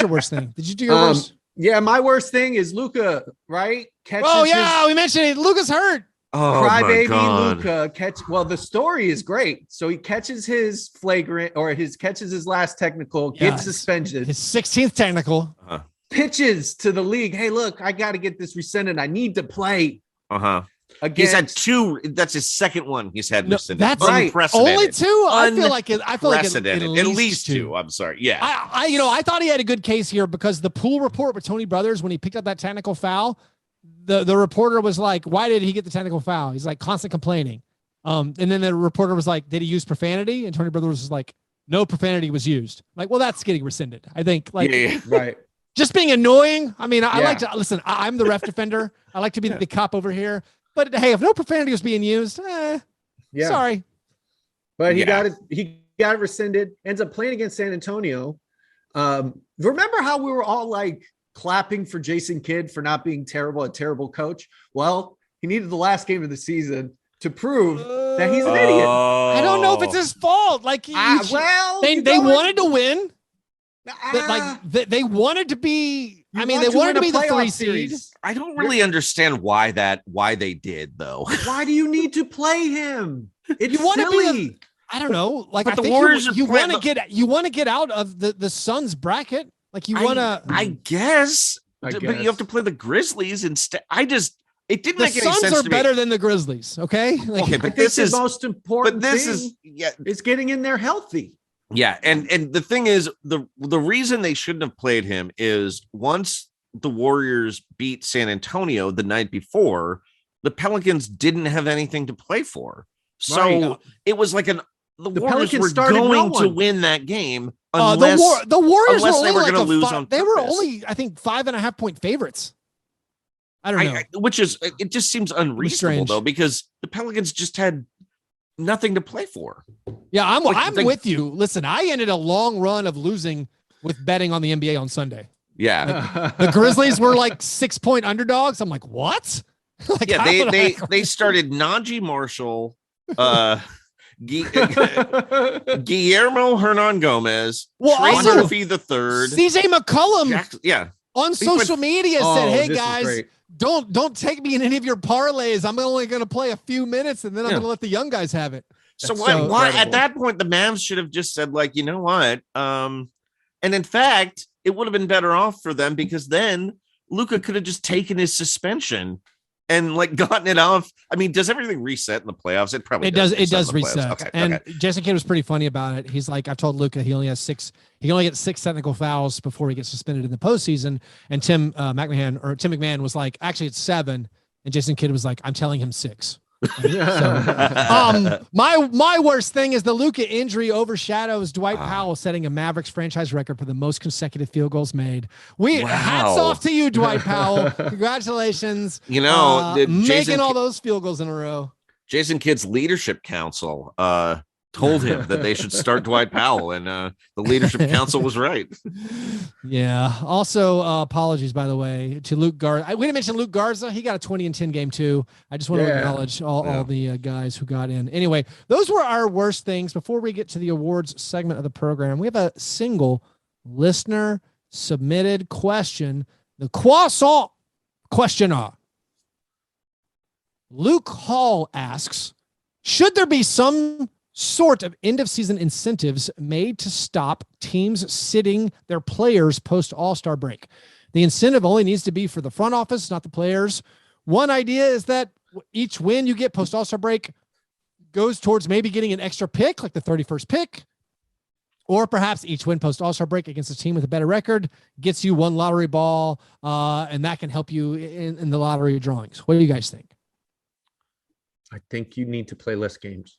S1: worst thing? Did you do your worst?
S2: Yeah, my worst thing is Luka, right?
S1: We mentioned it. Luka's hurt.
S3: Oh,
S2: crybaby Luka well, the story is great. So he catches his flagrant catches his last technical, gets suspended.
S1: His 16th technical.
S2: Pitches to the league. Hey, look, I got to get this rescinded. I need to play.
S3: He's had 2. That's his second one he's had rescinded.
S1: That's unprecedented. Only 2? I feel like at
S3: least 2. I'm sorry. Yeah.
S1: I thought he had a good case here because the pool report with Tony Brothers, when he picked up that technical foul, the reporter was like, why did he get the technical foul? He's like constant complaining. And then the reporter was like, did he use profanity? And Tony Brothers was like, no profanity was used. Like, well, that's getting rescinded. I think
S2: right.
S1: Just being annoying. I mean, I like to listen. I'm the ref defender. I like to be the cop over here. But hey, if no profanity was being used, sorry.
S2: But he got it rescinded. Ends up playing against San Antonio. Remember how we were all like clapping for Jason Kidd for not being a terrible coach? Well, he needed the last game of the season to prove that he's an idiot.
S1: I don't know if it's his fault. Like, they wanted to win. They wanted to be. I mean, they wanted to be the 3 seed.
S3: I don't really understand why they did though.
S2: Why do you need to play him? It's
S1: silly. I don't know. Like,
S3: but
S1: I think
S3: Warriors
S1: you want to get out of the Suns bracket. Like, you want to.
S3: I guess. But you have to play the Grizzlies instead. It didn't make any sense.
S1: The Suns are better than the Grizzlies. Okay.
S3: Okay, but this is
S2: the most important. But this is it's getting in there healthy.
S3: Yeah, and the thing is, the reason they shouldn't have played him is once the Warriors beat San Antonio the night before, the Pelicans didn't have anything to play for. So it was like the Warriors
S2: Pelicans
S3: were going to win that game unless
S1: the Warriors were
S3: they were going to lose on purpose.
S1: They were only, I think, 5.5 point favorites. I don't know.
S3: It just seems unreasonable though, because the Pelicans just had nothing to play for.
S1: Yeah, I'm with you. Listen, I ended a long run of losing with betting on the NBA on Sunday.
S3: Yeah.
S1: The Grizzlies were like 6-point underdogs. I'm like, what?
S3: They started Najee Marshall, Guillermo Hernan Gomez, Trey Murphy the third,
S1: CJ McCollum. On social media said, "Hey guys, don't take me in any of your parlays. I'm only going to play a few minutes, and then I'm going to let the young guys have it."
S3: So why at that point the Mavs should have just said, like, you know what? And in fact, it would have been better off for them, because then Luka could have just taken his suspension and like gotten it off. I mean, does everything reset in the playoffs? It probably does.
S1: It does reset.
S3: Okay,
S1: and Jason Kidd was pretty funny about it. He's like, I've told Luka he only gets 6 technical fouls before he gets suspended in the postseason. And Tim McMahon was like, actually it's 7. And Jason Kidd was like, I'm telling him 6. So, my worst thing is the Luka injury overshadows Dwight Powell setting a Mavericks franchise record for the most consecutive field goals made. Hats off to you, Dwight Powell. Congratulations. Making all those field goals in a row.
S3: Jason Kidd's leadership council told him that they should start Dwight Powell, and the leadership council was right.
S1: Yeah. Also, apologies, by the way, to Luke Garza. We didn't mention Luke Garza. He got a 20-10 game too. I just want to acknowledge all the guys who got in. Anyway, those were our worst things. Before we get to the awards segment of the program, we have a single listener submitted question. The croissant questioner. Luke Hall asks, should there be some sort of end of season incentives made to stop teams sitting their players post All-Star break? The incentive only needs to be for the front office, not the players. One idea is that each win you get post All-Star break goes towards maybe getting an extra pick, like the 31st pick, or perhaps each win post All-Star break against a team with a better record gets you one lottery ball, and that can help you in the lottery drawings. What do you guys think?
S2: I think you need to play less games.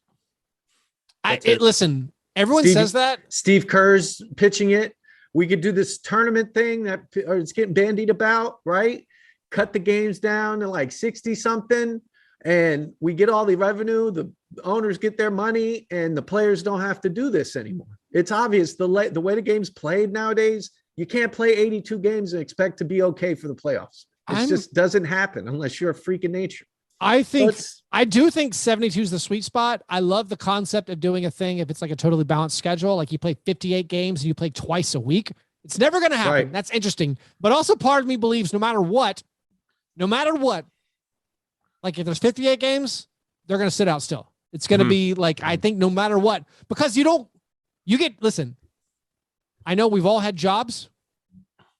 S1: Listen, everyone says that.
S2: Steve Kerr's pitching it. We could do this tournament thing it's getting bandied about, right? Cut the games down to like 60 something, and we get all the revenue. The owners get their money, and the players don't have to do this anymore. It's obvious the way the game's played nowadays. You can't play 82 games and expect to be okay for the playoffs. It just doesn't happen unless you're a freak of nature.
S1: I do think 72 is the sweet spot. I love the concept of doing a thing if it's like a totally balanced schedule, like you play 58 games and you play twice a week. It's never going to happen. Right. That's interesting. But also part of me believes no matter what, like if there's 58 games, they're going to sit out still. It's going to be like, I think no matter what, because listen, I know we've all had jobs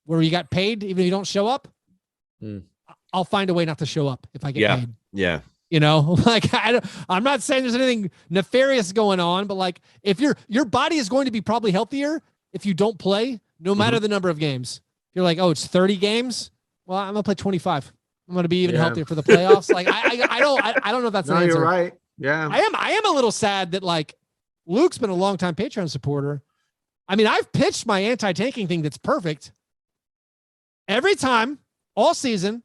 S1: where you got paid even if you don't show up. I'll find a way not to show up if I get paid.
S3: Yeah.
S1: Like I'm not saying there's anything nefarious going on, but like if your body is going to be probably healthier if you don't play, no matter the number of games. You're like, oh, it's 30 games. Well, I'm gonna play 25. I'm gonna be even healthier for the playoffs. Like I don't know if that's an answer.
S2: You're right. Yeah.
S1: I am a little sad that like Luke's been a longtime Patreon supporter. I mean, I've pitched my anti-tanking thing that's perfect. Every time, all season,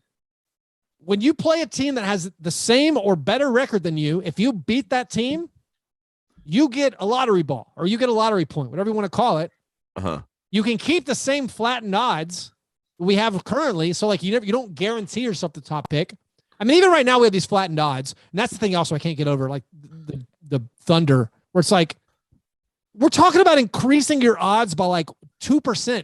S1: when you play a team that has the same or better record than you, if you beat that team, you get a lottery ball or you get a lottery point, whatever you want to call it. You can keep the same flattened odds we have currently. So like you don't guarantee yourself the top pick. I mean, even right now we have these flattened odds, and that's the thing also I can't get over, like the Thunder, where it's like, we're talking about increasing your odds by like 2%,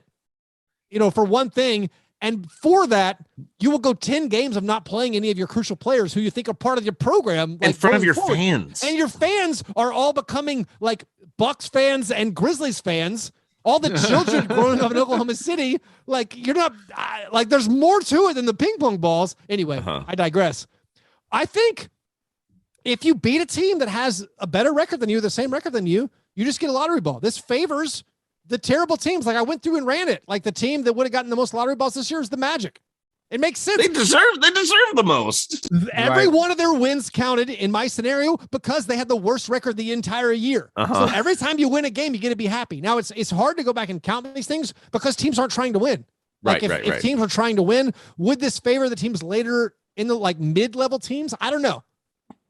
S1: for one thing. And for that, you will go 10 games of not playing any of your crucial players who you think are part of your program.
S3: In front of your fans.
S1: And your fans are all becoming like Bucks fans and Grizzlies fans. All the children growing up in Oklahoma City, like you're not, like there's more to it than the ping pong balls. Anyway, I digress. I think if you beat a team that has a better record than you, the same record than you just get a lottery ball. This favors the terrible teams. Like I went through and ran it. Like the team that would have gotten the most lottery balls this year is the Magic. It makes sense.
S3: They deserve the most.
S1: Every one of their wins counted in my scenario because they had the worst record the entire year. So every time you win a game, you get to be happy. Now it's hard to go back and count these things because teams aren't trying to win. Like if teams are trying to win, would this favor the teams later in the like mid-level teams? I don't know.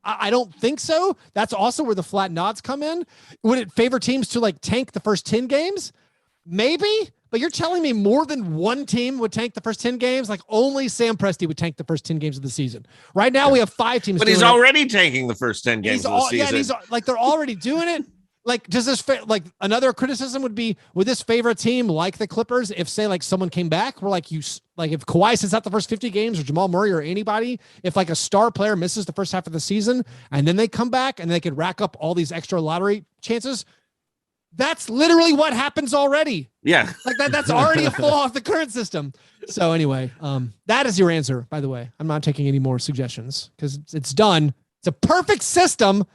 S1: I don't think so. That's also where the flat odds come in. Would it favor teams to like tank the first 10 games? Maybe, but you're telling me more than one team would tank the first 10 games? Like only Sam Presti would tank the first 10 games of the season. Right now we have 5 teams.
S3: But he's already tanking the first 10 games of the season.
S1: Yeah, and they're already doing it. Like, does this like another criticism would be, would this favor a team like the Clippers if, say, like someone came back? We're like, if Kawhi sits out the first 50 games, or Jamal Murray, or anybody, if like a star player misses the first half of the season and then they come back and they could rack up all these extra lottery chances, that's literally what happens already.
S3: Yeah,
S1: like that's already a flaw of the current system. So anyway, that is your answer. By the way, I'm not taking any more suggestions because it's done. It's a perfect system.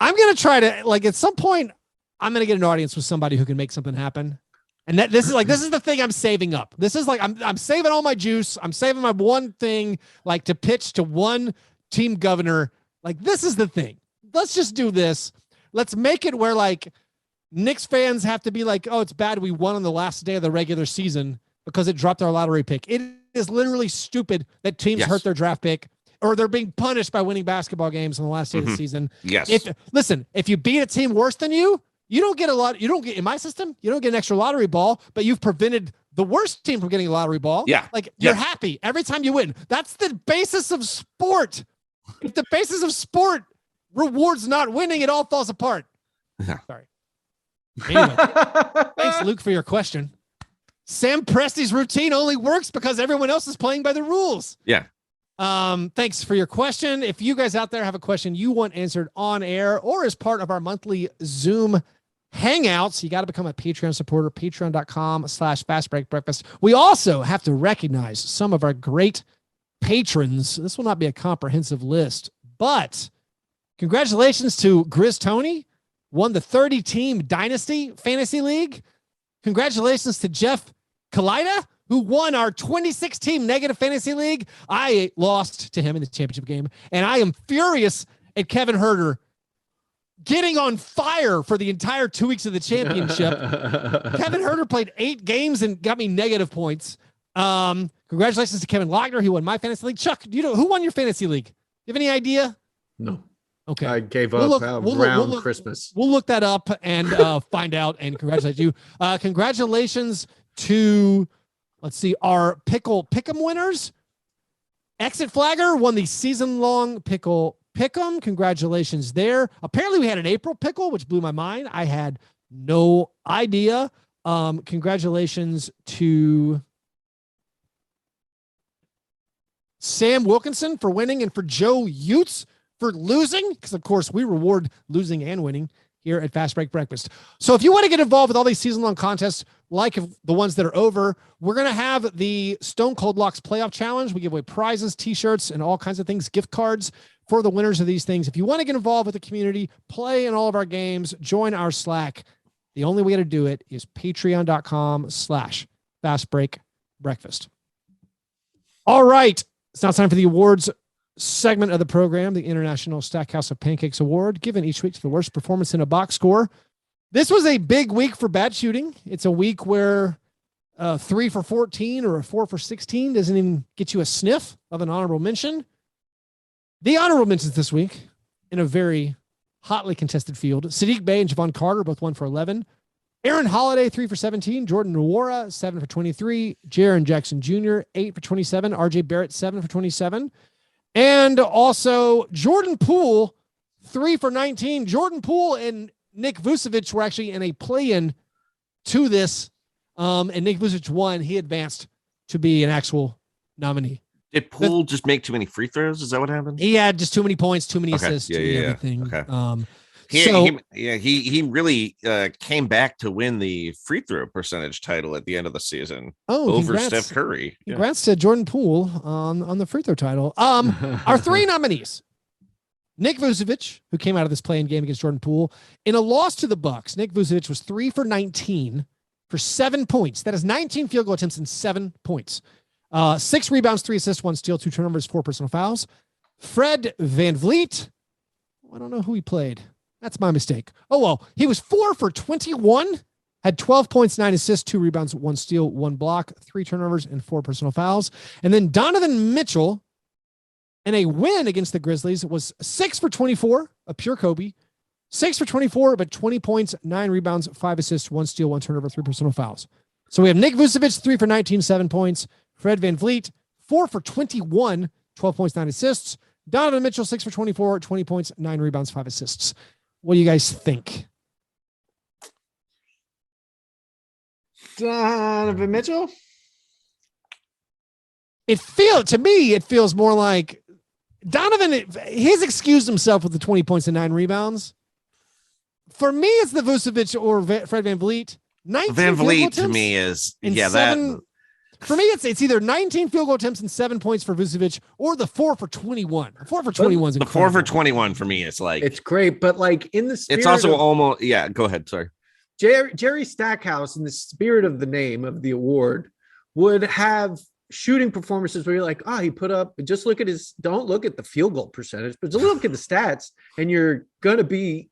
S1: I'm going to try to, like, at some point, I'm going to get an audience with somebody who can make something happen. And this is the thing I'm saving up. This is like, I'm saving all my juice. I'm saving my one thing, like, to pitch to one team governor. Like, this is the thing. Let's just do this. Let's make it where, like, Knicks fans have to be like, oh, it's bad we won on the last day of the regular season because it dropped our lottery pick. It is literally stupid that teams hurt their draft pick, or they're being punished by winning basketball games on the last day of the season.
S3: Yes.
S1: If you beat a team worse than you, you don't get in my system, you don't get an extra lottery ball, but you've prevented the worst team from getting a lottery ball.
S3: Yeah.
S1: Like, you're happy every time you win. That's the basis of sport. If the basis of sport rewards not winning, it all falls apart. Sorry. Anyway, thanks, Luke, for your question. Sam Presti's routine only works because everyone else is playing by the rules.
S3: Yeah.
S1: Thanks for your question. If you guys out there have a question you want answered on air or as part of our monthly Zoom hangouts, you got to become a Patreon supporter, patreon.com/fastbreakbreakfast. We also have to recognize some of our great patrons. This will not be a comprehensive list, but congratulations to Grizz Tony, won the 30-team Dynasty Fantasy League. Congratulations to Jeff Kalida, who won our 26-team Negative Fantasy League. I lost to him in the championship game, and I am furious at Kevin Herter getting on fire for the entire 2 weeks of the championship. Kevin Herter played 8 games and got me negative points. Congratulations to Kevin Lochner, who won my fantasy league. Chuck, do you know who won your fantasy league? Do you have any idea?
S2: No.
S1: Okay.
S2: I gave up around Christmas.
S1: We'll look that up and find out and congratulate you. Congratulations to, let's see, our Pick'em winners. Exit Flagger won the season-long Pick'em. Congratulations there. Apparently we had an April pickle, which blew my mind. I had no idea. Congratulations to Sam Wilkinson for winning and for Joe Utes for losing, because of course we reward losing and winning here at Fast Break Breakfast. So if you want to get involved with all these season-long contests, like the ones that are over, we're going to have the Stone Cold Locks Playoff Challenge. We give away prizes, t-shirts, and all kinds of things, gift cards for the winners of these things. If you want to get involved with the community, play in all of our games, join our Slack, the only way to do it is patreon.com/fastbreakbreakfast. All right. It's now time for the awards segment of the program, the International Stackhouse of Pancakes Award, given each week to the worst performance in a box score. This was a big week for bad shooting. It's a week where 3 for 14 or a 4 for 16 doesn't even get you a sniff of an honorable mention. The honorable mentions this week, in a very hotly contested field, Sadiq Bey and Javon Carter both 1 for 11. Aaron Holiday, 3 for 17. Jordan Nwora, 7 for 23. Jaren Jackson Jr., 8 for 27. RJ Barrett, 7 for 27. And also Jordan Poole, 3 for 19. Jordan Poole and Nick Vucevic were actually in a play-in to this. And Nick Vucevic won. He advanced to be an actual nominee.
S3: Did Poole just make too many free throws? Is that what happened?
S1: He had just too many points, too many assists, too many everything.
S3: Okay. He really came back to win the free throw percentage title at the end of the season over Steph Curry.
S1: Congrats to Jordan Poole on the free throw title. Our 3 nominees: Nick Vucevic, who came out of this play-in game against Jordan Poole in a loss to the Bucks. Nick Vucevic was 3 for 19 for 7 points. That is 19 field goal attempts and 7 points. 6 rebounds, 3 assists, 1 steal, 2 turnovers, 4 personal fouls. Fred VanVleet, I don't know who he played. That's my mistake. Oh, well, he was 4 for 21, had 12 points, 9 assists, 2 rebounds, 1 steal, 1 block, 3 turnovers, and 4 personal fouls. And then Donovan Mitchell, in a win against the Grizzlies, was 6 for 24, a pure Kobe. 6 for 24, but 20 points, 9 rebounds, 5 assists, 1 steal, 1 turnover, 3 personal fouls. So we have Nick Vucevic, 3 for 19, 7 points. Fred VanVleet, 4 for 21, 12 points, 9 assists. Donovan Mitchell, 6 for 24, 20 points, 9 rebounds, 5 assists. What do you guys think?
S2: Donovan Mitchell.
S1: It feels more like Donovan. He's excused himself with the 20 points and 9 rebounds. For me, it's the Vucevic or Fred VanVleet.
S3: Van Vliet to me is that.
S1: For me, it's either 19 field goal attempts and 7 points for Vucevic or the 4 for 21. 4 for 21 is
S3: the 4 for 21 for me. It's like
S2: it's great, but like in the spirit
S3: it's also almost Go ahead. Sorry,
S2: Jerry Stackhouse, in the spirit of the name of the award, would have shooting performances where you're like, he put up. Just look at don't look at the field goal percentage, but just look at the stats, and you're gonna be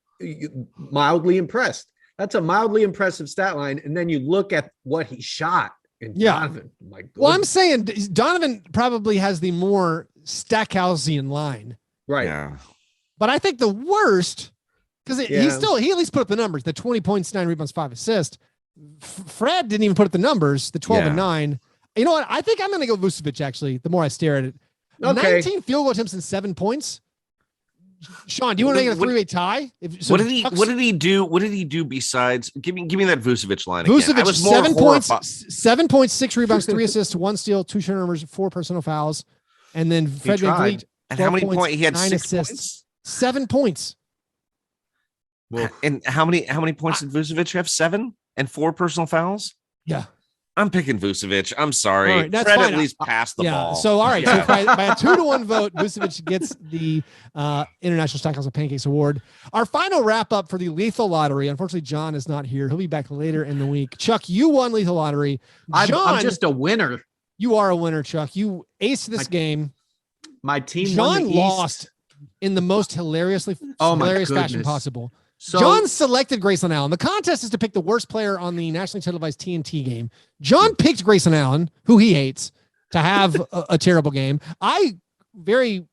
S2: mildly impressed. That's a mildly impressive stat line, and then you look at what he shot. And Donovan,
S1: well, I'm saying Donovan probably has the more Stackhausian line,
S2: right?
S3: Yeah,
S1: but I think the worst because he at least put up the numbers: the 20 points, 9 rebounds, 5 assists. Fred didn't even put up the numbers: the 12 and 9. You know what? I think I'm going to go Vucevic. Actually, the more I stare at it, 19 field goal attempts and 7 points. Sean, do you want to make it a 3-way tie?
S3: What did he do? What did he do besides? Give me that Vucevic line.
S1: Vucevic,
S3: again. I was
S1: 7 points, 6 rebounds, 3 assists, 1 steal, 2 turnovers, 4 personal fouls, and then Fred VanVleet.
S3: And how many points? He had
S1: 9
S3: 6
S1: assists,
S3: points.
S1: 7 points.
S3: Well, and how many points did Vucevic have? 7 and 4 personal fouls.
S1: Yeah.
S3: I'm picking Vucevic. I'm sorry.
S1: Right, that's
S3: Fred
S1: fine.
S3: at least passed the ball.
S1: So, all right. So by a 2-1 vote, Vucevic gets the International Stackhouse of Pancakes Award. Our final wrap up for the Lethal Lottery. Unfortunately, John is not here. He'll be back later in the week. Chuck, you won Lethal Lottery. John,
S2: I'm just a winner.
S1: You are a winner, Chuck. You aced this game.
S2: My team
S1: John lost in the most hilarious fashion possible. So, John selected Grayson Allen. The contest is to pick the worst player on the nationally televised TNT game. John picked Grayson Allen, who he hates, to have a terrible game. I very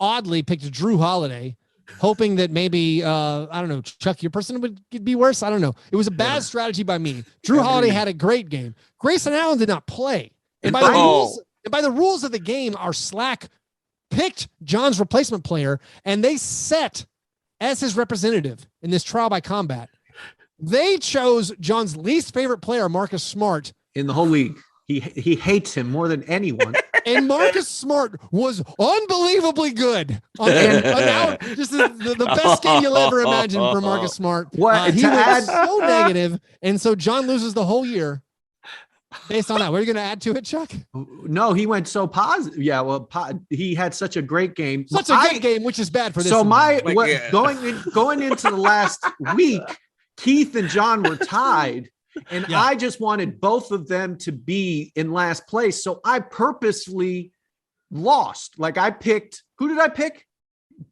S1: oddly picked Drew Holiday, hoping that maybe, I don't know, Chuck, your person would be worse. I don't know. It was a bad strategy by me. Drew Holiday had a great game. Grayson Allen did not play. And by the rules of the game, our Slack picked John's replacement player, and they set as his representative in this trial by combat. They chose John's least favorite player, Marcus Smart,
S2: in the whole league. He hates him more than anyone.
S1: And Marcus Smart was unbelievably good. Just the best game you'll ever imagine for Marcus Smart. He was so negative, and so John loses the whole year. Based on that, what are you going to add to it, Chuck?
S2: No, he went so positive. Yeah, well, he had such a great game.
S1: Such a good game, which is bad for this.
S2: So going into the last week, Keith and John were tied, and I just wanted both of them to be in last place. So I purposely lost. Like who did I pick?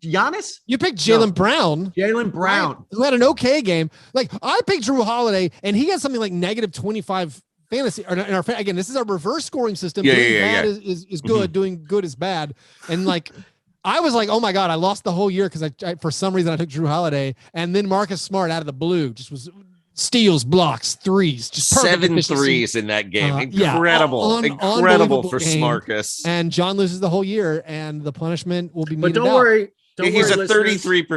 S2: Giannis?
S1: You picked Jaylen Brown.
S2: Jaylen Brown,
S1: who had an okay game. Like I picked Drew Holiday, and he had something like negative 25. Fantasy again, this is our reverse scoring system. Bad is good, doing good is bad. And like I was like, oh my God, I lost the whole year because I for some reason I took Drew Holiday, and then Marcus Smart out of the blue just was steals, blocks, threes, just
S3: 7 threes in that game. Incredible, incredible for Smarcus.
S1: And John loses the whole year, and the punishment will be meted
S2: out. But don't worry.
S3: He's a 33%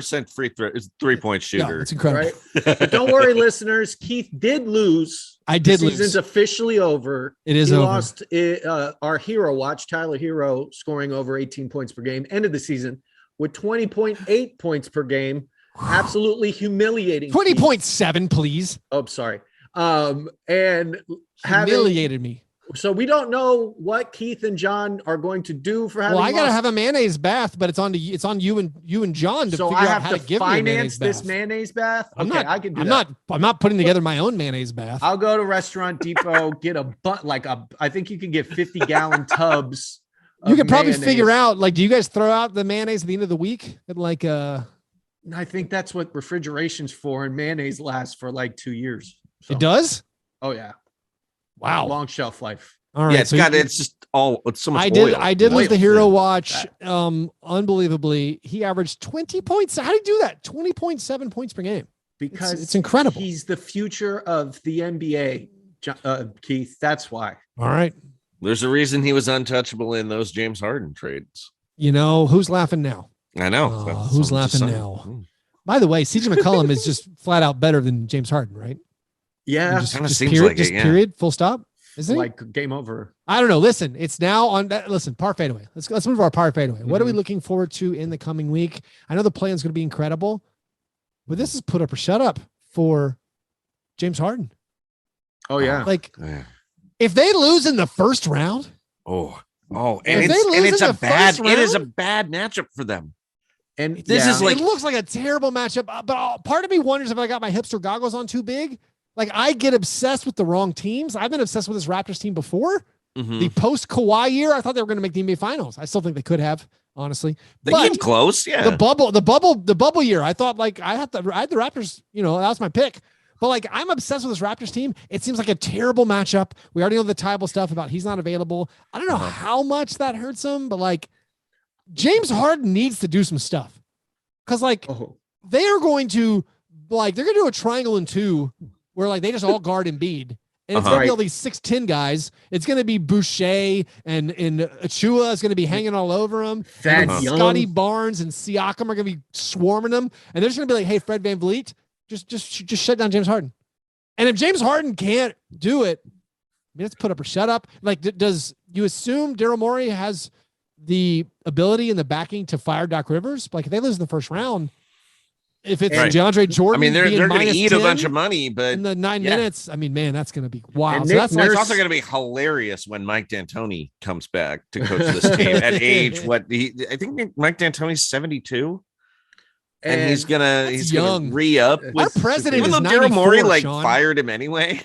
S3: 3-point shooter.
S1: Yeah, it's incredible.
S2: Right? But don't worry, listeners. Keith did lose.
S1: I did lose.
S2: Season's officially over.
S1: It is
S2: over.
S1: He
S2: lost our hero watch, Tyler Hero, scoring over 18 points per game. Ended the season with 20.8 points per game. Absolutely humiliating.
S1: 20.7, please.
S2: Oh, sorry. And
S1: humiliated me.
S2: So we don't know what Keith and John are going to do for having.
S1: Well, I gotta have a mayonnaise bath, but it's on you and John to figure out how to give me a mayonnaise bath.
S2: This mayonnaise bath.
S1: I can do that. I'm not putting together my own mayonnaise bath.
S2: I'll go to Restaurant Depot, get I think you can get 50-gallon tubs.
S1: You could probably figure out, like, do you guys throw out the mayonnaise at the end of the week?
S2: I think that's what refrigeration's for, and mayonnaise lasts for like 2 years.
S1: So. It does?
S2: Oh yeah.
S1: Wow.
S2: Long shelf life.
S1: All right.
S3: Yeah, it's so much oil.
S1: I did lose the hero watch. Unbelievably. He averaged 20 points. How did he do that? 20.7 points per game.
S2: Because
S1: it's incredible.
S2: He's the future of the NBA, Keith. That's why.
S1: All right.
S3: There's a reason he was untouchable in those James Harden trades.
S1: You know, who's laughing now?
S3: I know.
S1: Who's laughing now? By the way, CJ McCollum is just flat out better than James Harden, right?
S2: Yeah,
S1: just
S3: seems
S1: period,
S3: like it, yeah.
S1: period, full stop. Isn't
S2: like game over.
S1: I don't know. Listen, it's now on that. Listen, par fadeaway. Let's move to our par fadeaway. What are we looking forward to in the coming week? I know the plan is going to be incredible, but this is put up or shut up for James Harden.
S2: Oh yeah.
S1: Like if they lose in the first round.
S3: And it's a bad matchup for them.
S2: And
S3: this is like,
S1: it looks like a terrible matchup, but part of me wonders if I got my hipster goggles on too big. Like I get obsessed with the wrong teams. I've been obsessed with this Raptors team before. The post Kawhi year, I thought they were going to make the NBA Finals. I still think they could have, honestly.
S3: They came close, yeah.
S1: The bubble year, I thought like I had the Raptors. You know, that was my pick. But like I'm obsessed with this Raptors team. It seems like a terrible matchup. We already know the Tybal stuff about he's not available. I don't know how much that hurts him, but like James Harden needs to do some stuff because like they are going to they're going to do a triangle in 2 where like they just all guard Embiid. And it's going to be all these 6'10" guys. It's going to be Boucher and Achua is going to be hanging all over him. Scotty Barnes and Siakam are going to be swarming them. And they're just going to be like, hey, Fred VanVleet, just shut down James Harden. And if James Harden can't do it, I mean, let's put up or shut up. Like, does you assume Daryl Morey has the ability and the backing to fire Doc Rivers? Like, if they lose in the first round, if it's DeAndre Jordan,
S3: I mean, they're going to eat a bunch of money, but
S1: in the 9 minutes, I mean, man, that's going to be wild.
S3: So it's also going to be hilarious when Mike D'Antoni comes back to coach this team at age I think Mike D'Antoni's 72. And he's gonna re-up.
S1: Our president,
S3: even though Daryl Morey fired him anyway.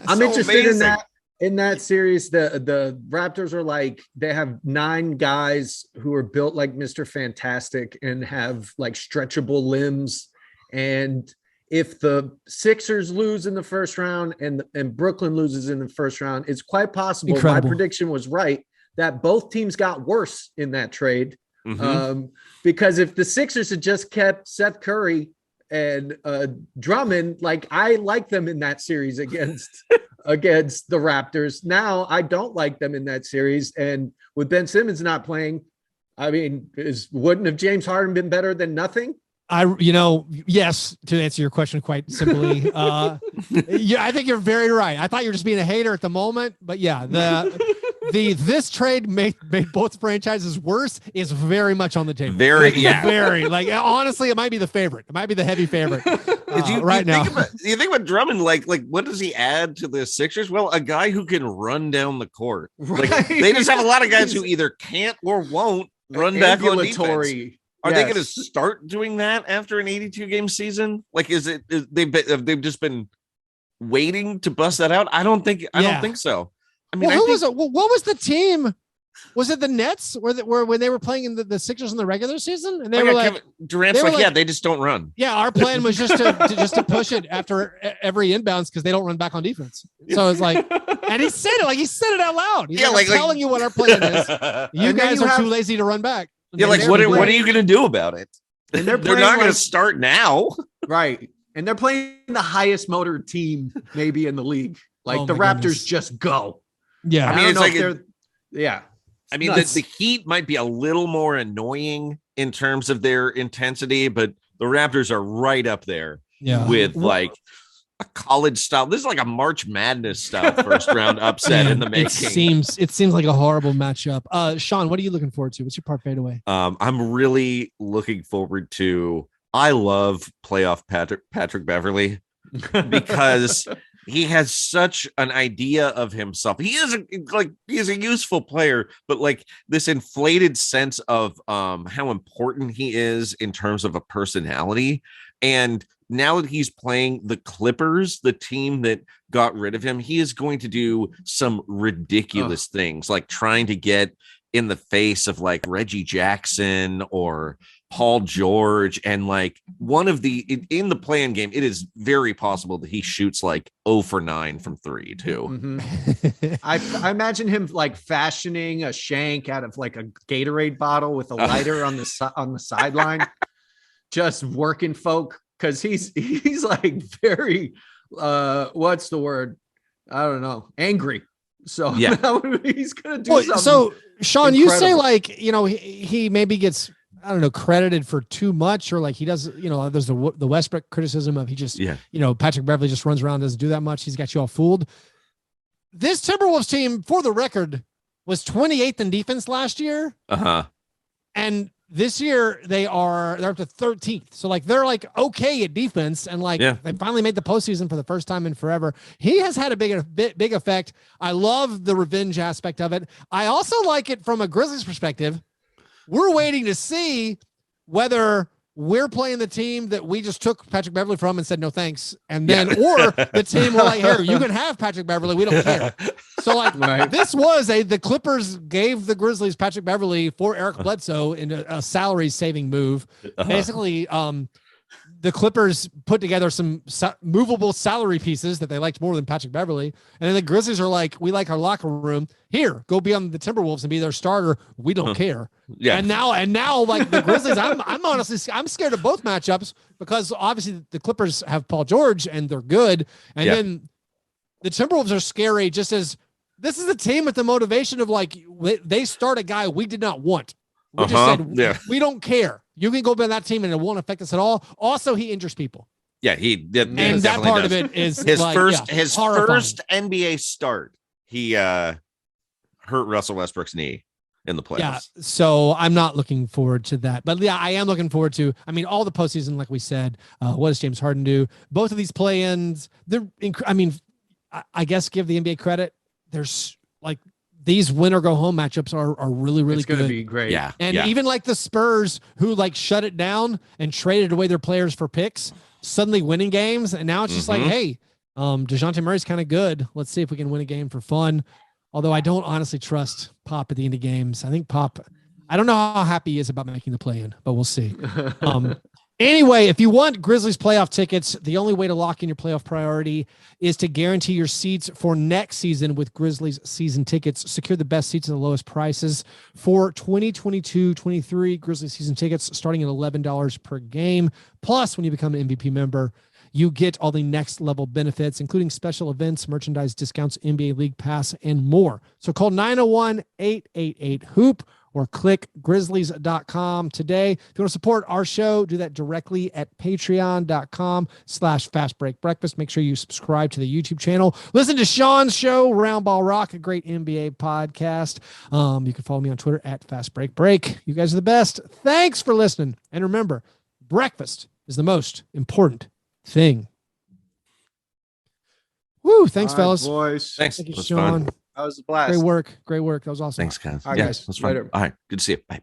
S2: I'm interested in that series. The Raptors are like, they have 9 guys who are built like Mr. Fantastic and have like stretchable limbs. And if the Sixers lose in the first round and Brooklyn loses in the first round, it's quite possible. My prediction was right that both teams got worse in that trade. Because if the Sixers had just kept Seth Curry and Drummond, like I like them in that series against the Raptors. Now I don't like them in that series. And with Ben Simmons not playing, I mean, wouldn't have James Harden been better than nothing?
S1: Yes, to answer your question quite simply. Yeah, I think you're very right. I thought you were just being a hater at the moment, but yeah, this trade made both franchises worse is very much on the table. Very like honestly, it might be the favorite. It might be the heavy favorite now.
S3: You think about Drummond, like what does he add to the Sixers? Well, a guy who can run down the court. Right. Like they just have a lot of guys who either can't or won't run back on defense. Are they going to start doing that after an 82-game season? Like, they've just been waiting to bust that out? I don't think so. I mean,
S1: what was the team? Was it the Nets where when they were playing in the Sixers in the regular season? And they were like,
S3: Durant's they just don't run.
S1: Yeah, our plan was just to push it after every inbounds because they don't run back on defense. So it's like, and he said it out loud. He's I'm telling you what our plan is. You guys are too lazy to run back.
S3: Yeah, like what are you going to do about it? And they're not going to start now,
S2: right? And they're playing the highest motor team maybe in the league. Like the Raptors just go.
S1: Yeah,
S3: I mean it's like I mean the Heat might be a little more annoying in terms of their intensity, but the Raptors are right up there with like a college style. This is like a March Madness style first round upset in the making.
S1: It seems like a horrible matchup. Sean, what are you looking forward to? What's your part fadeaway?
S3: I'm really looking forward to. I love playoff Patrick Beverley because he has such an idea of himself. He is a useful player, but like this inflated sense of how important he is in terms of a personality. And now that he's playing the Clippers, the team that got rid of him, he is going to do some ridiculous things, like trying to get in the face of like Reggie Jackson or Paul George. And like in the play-in game, it is very possible that he shoots like 0 for 9 from 3 too.
S2: Mm-hmm. I imagine him like fashioning a shank out of like a Gatorade bottle with a lighter on the sideline, just working folk. Cause he's like very, what's the word? I don't know. Angry. So he's going to do something.
S1: So Sean, incredible. You say like, he maybe gets I don't know, credited for too much, or like he does, there's the Westbrook criticism of he just, Patrick Beverley just runs around, doesn't do that much. He's got you all fooled. This Timberwolves team, for the record, was 28th in defense last year. And this year they're up to 13th. So like, they're like, okay at defense. And like, they finally made the postseason for the first time in forever. He has had a big effect. I love the revenge aspect of it. I also like it from a Grizzlies perspective. We're waiting to see whether we're playing the team that we just took Patrick Beverley from and said no thanks, and then or the team we're like, here, you can have Patrick Beverley, we don't care. So like this was the Clippers gave the Grizzlies Patrick Beverley for Eric Bledsoe in a salary saving move. Basically, the Clippers put together some movable salary pieces that they liked more than Patrick Beverley. And then the Grizzlies are like, we like our locker room. Here, go be on the Timberwolves and be their starter. We don't care. Yeah. And now like the Grizzlies, I'm honestly, I'm scared of both matchups because obviously the Clippers have Paul George and they're good. And then the Timberwolves are scary just as this is a team with the motivation of like, they start a guy we did not want. We just said, we don't care. You can go by that team and it won't affect us at all. Also, he injures people.
S3: Yeah, and
S1: that part of it is
S3: his
S1: like,
S3: first NBA start. He hurt Russell Westbrook's knee in the playoffs. Yeah,
S1: so I'm not looking forward to that. But yeah, I am looking forward to. I mean, all the postseason, like we said. What does James Harden do? Both of these play-ins. I guess give the NBA credit. There's like. These win or go home matchups are really, really good. It's
S2: going to be great.
S3: Yeah.
S1: And even like the Spurs who like shut it down and traded away their players for picks, suddenly winning games. And now it's just like, hey, DeJounte Murray's kind of good. Let's see if we can win a game for fun. Although I don't honestly trust Pop at the end of games. I think Pop, I don't know how happy he is about making the play in, but we'll see. Anyway, if you want Grizzlies playoff tickets, the only way to lock in your playoff priority is to guarantee your seats for next season with Grizzlies season tickets. Secure the best seats at the lowest prices for 2022-23 Grizzlies season tickets starting at $11 per game. Plus, when you become an MVP member, you get all the next level benefits, including special events, merchandise discounts, NBA League Pass, and more. So call 901-888-HOOP or click grizzlies.com today. If you want to support our show, do that directly at patreon.com/fastbreakbreakfast. Make sure you subscribe to the YouTube channel. Listen to Sean's show, Round Ball Rock, a great NBA podcast. You can follow me on Twitter at fastbreakbreak. You guys are the best. Thanks for listening. And remember, breakfast is the most important thing. Woo, thanks, fellas.
S2: Boys.
S3: Thanks.
S1: Thank you, Sean.
S2: That was a blast.
S1: Great work. That was awesome.
S3: Thanks, guys.
S2: All right, guys.
S3: That's fun.
S2: Later.
S3: All right. Good to see you. Bye.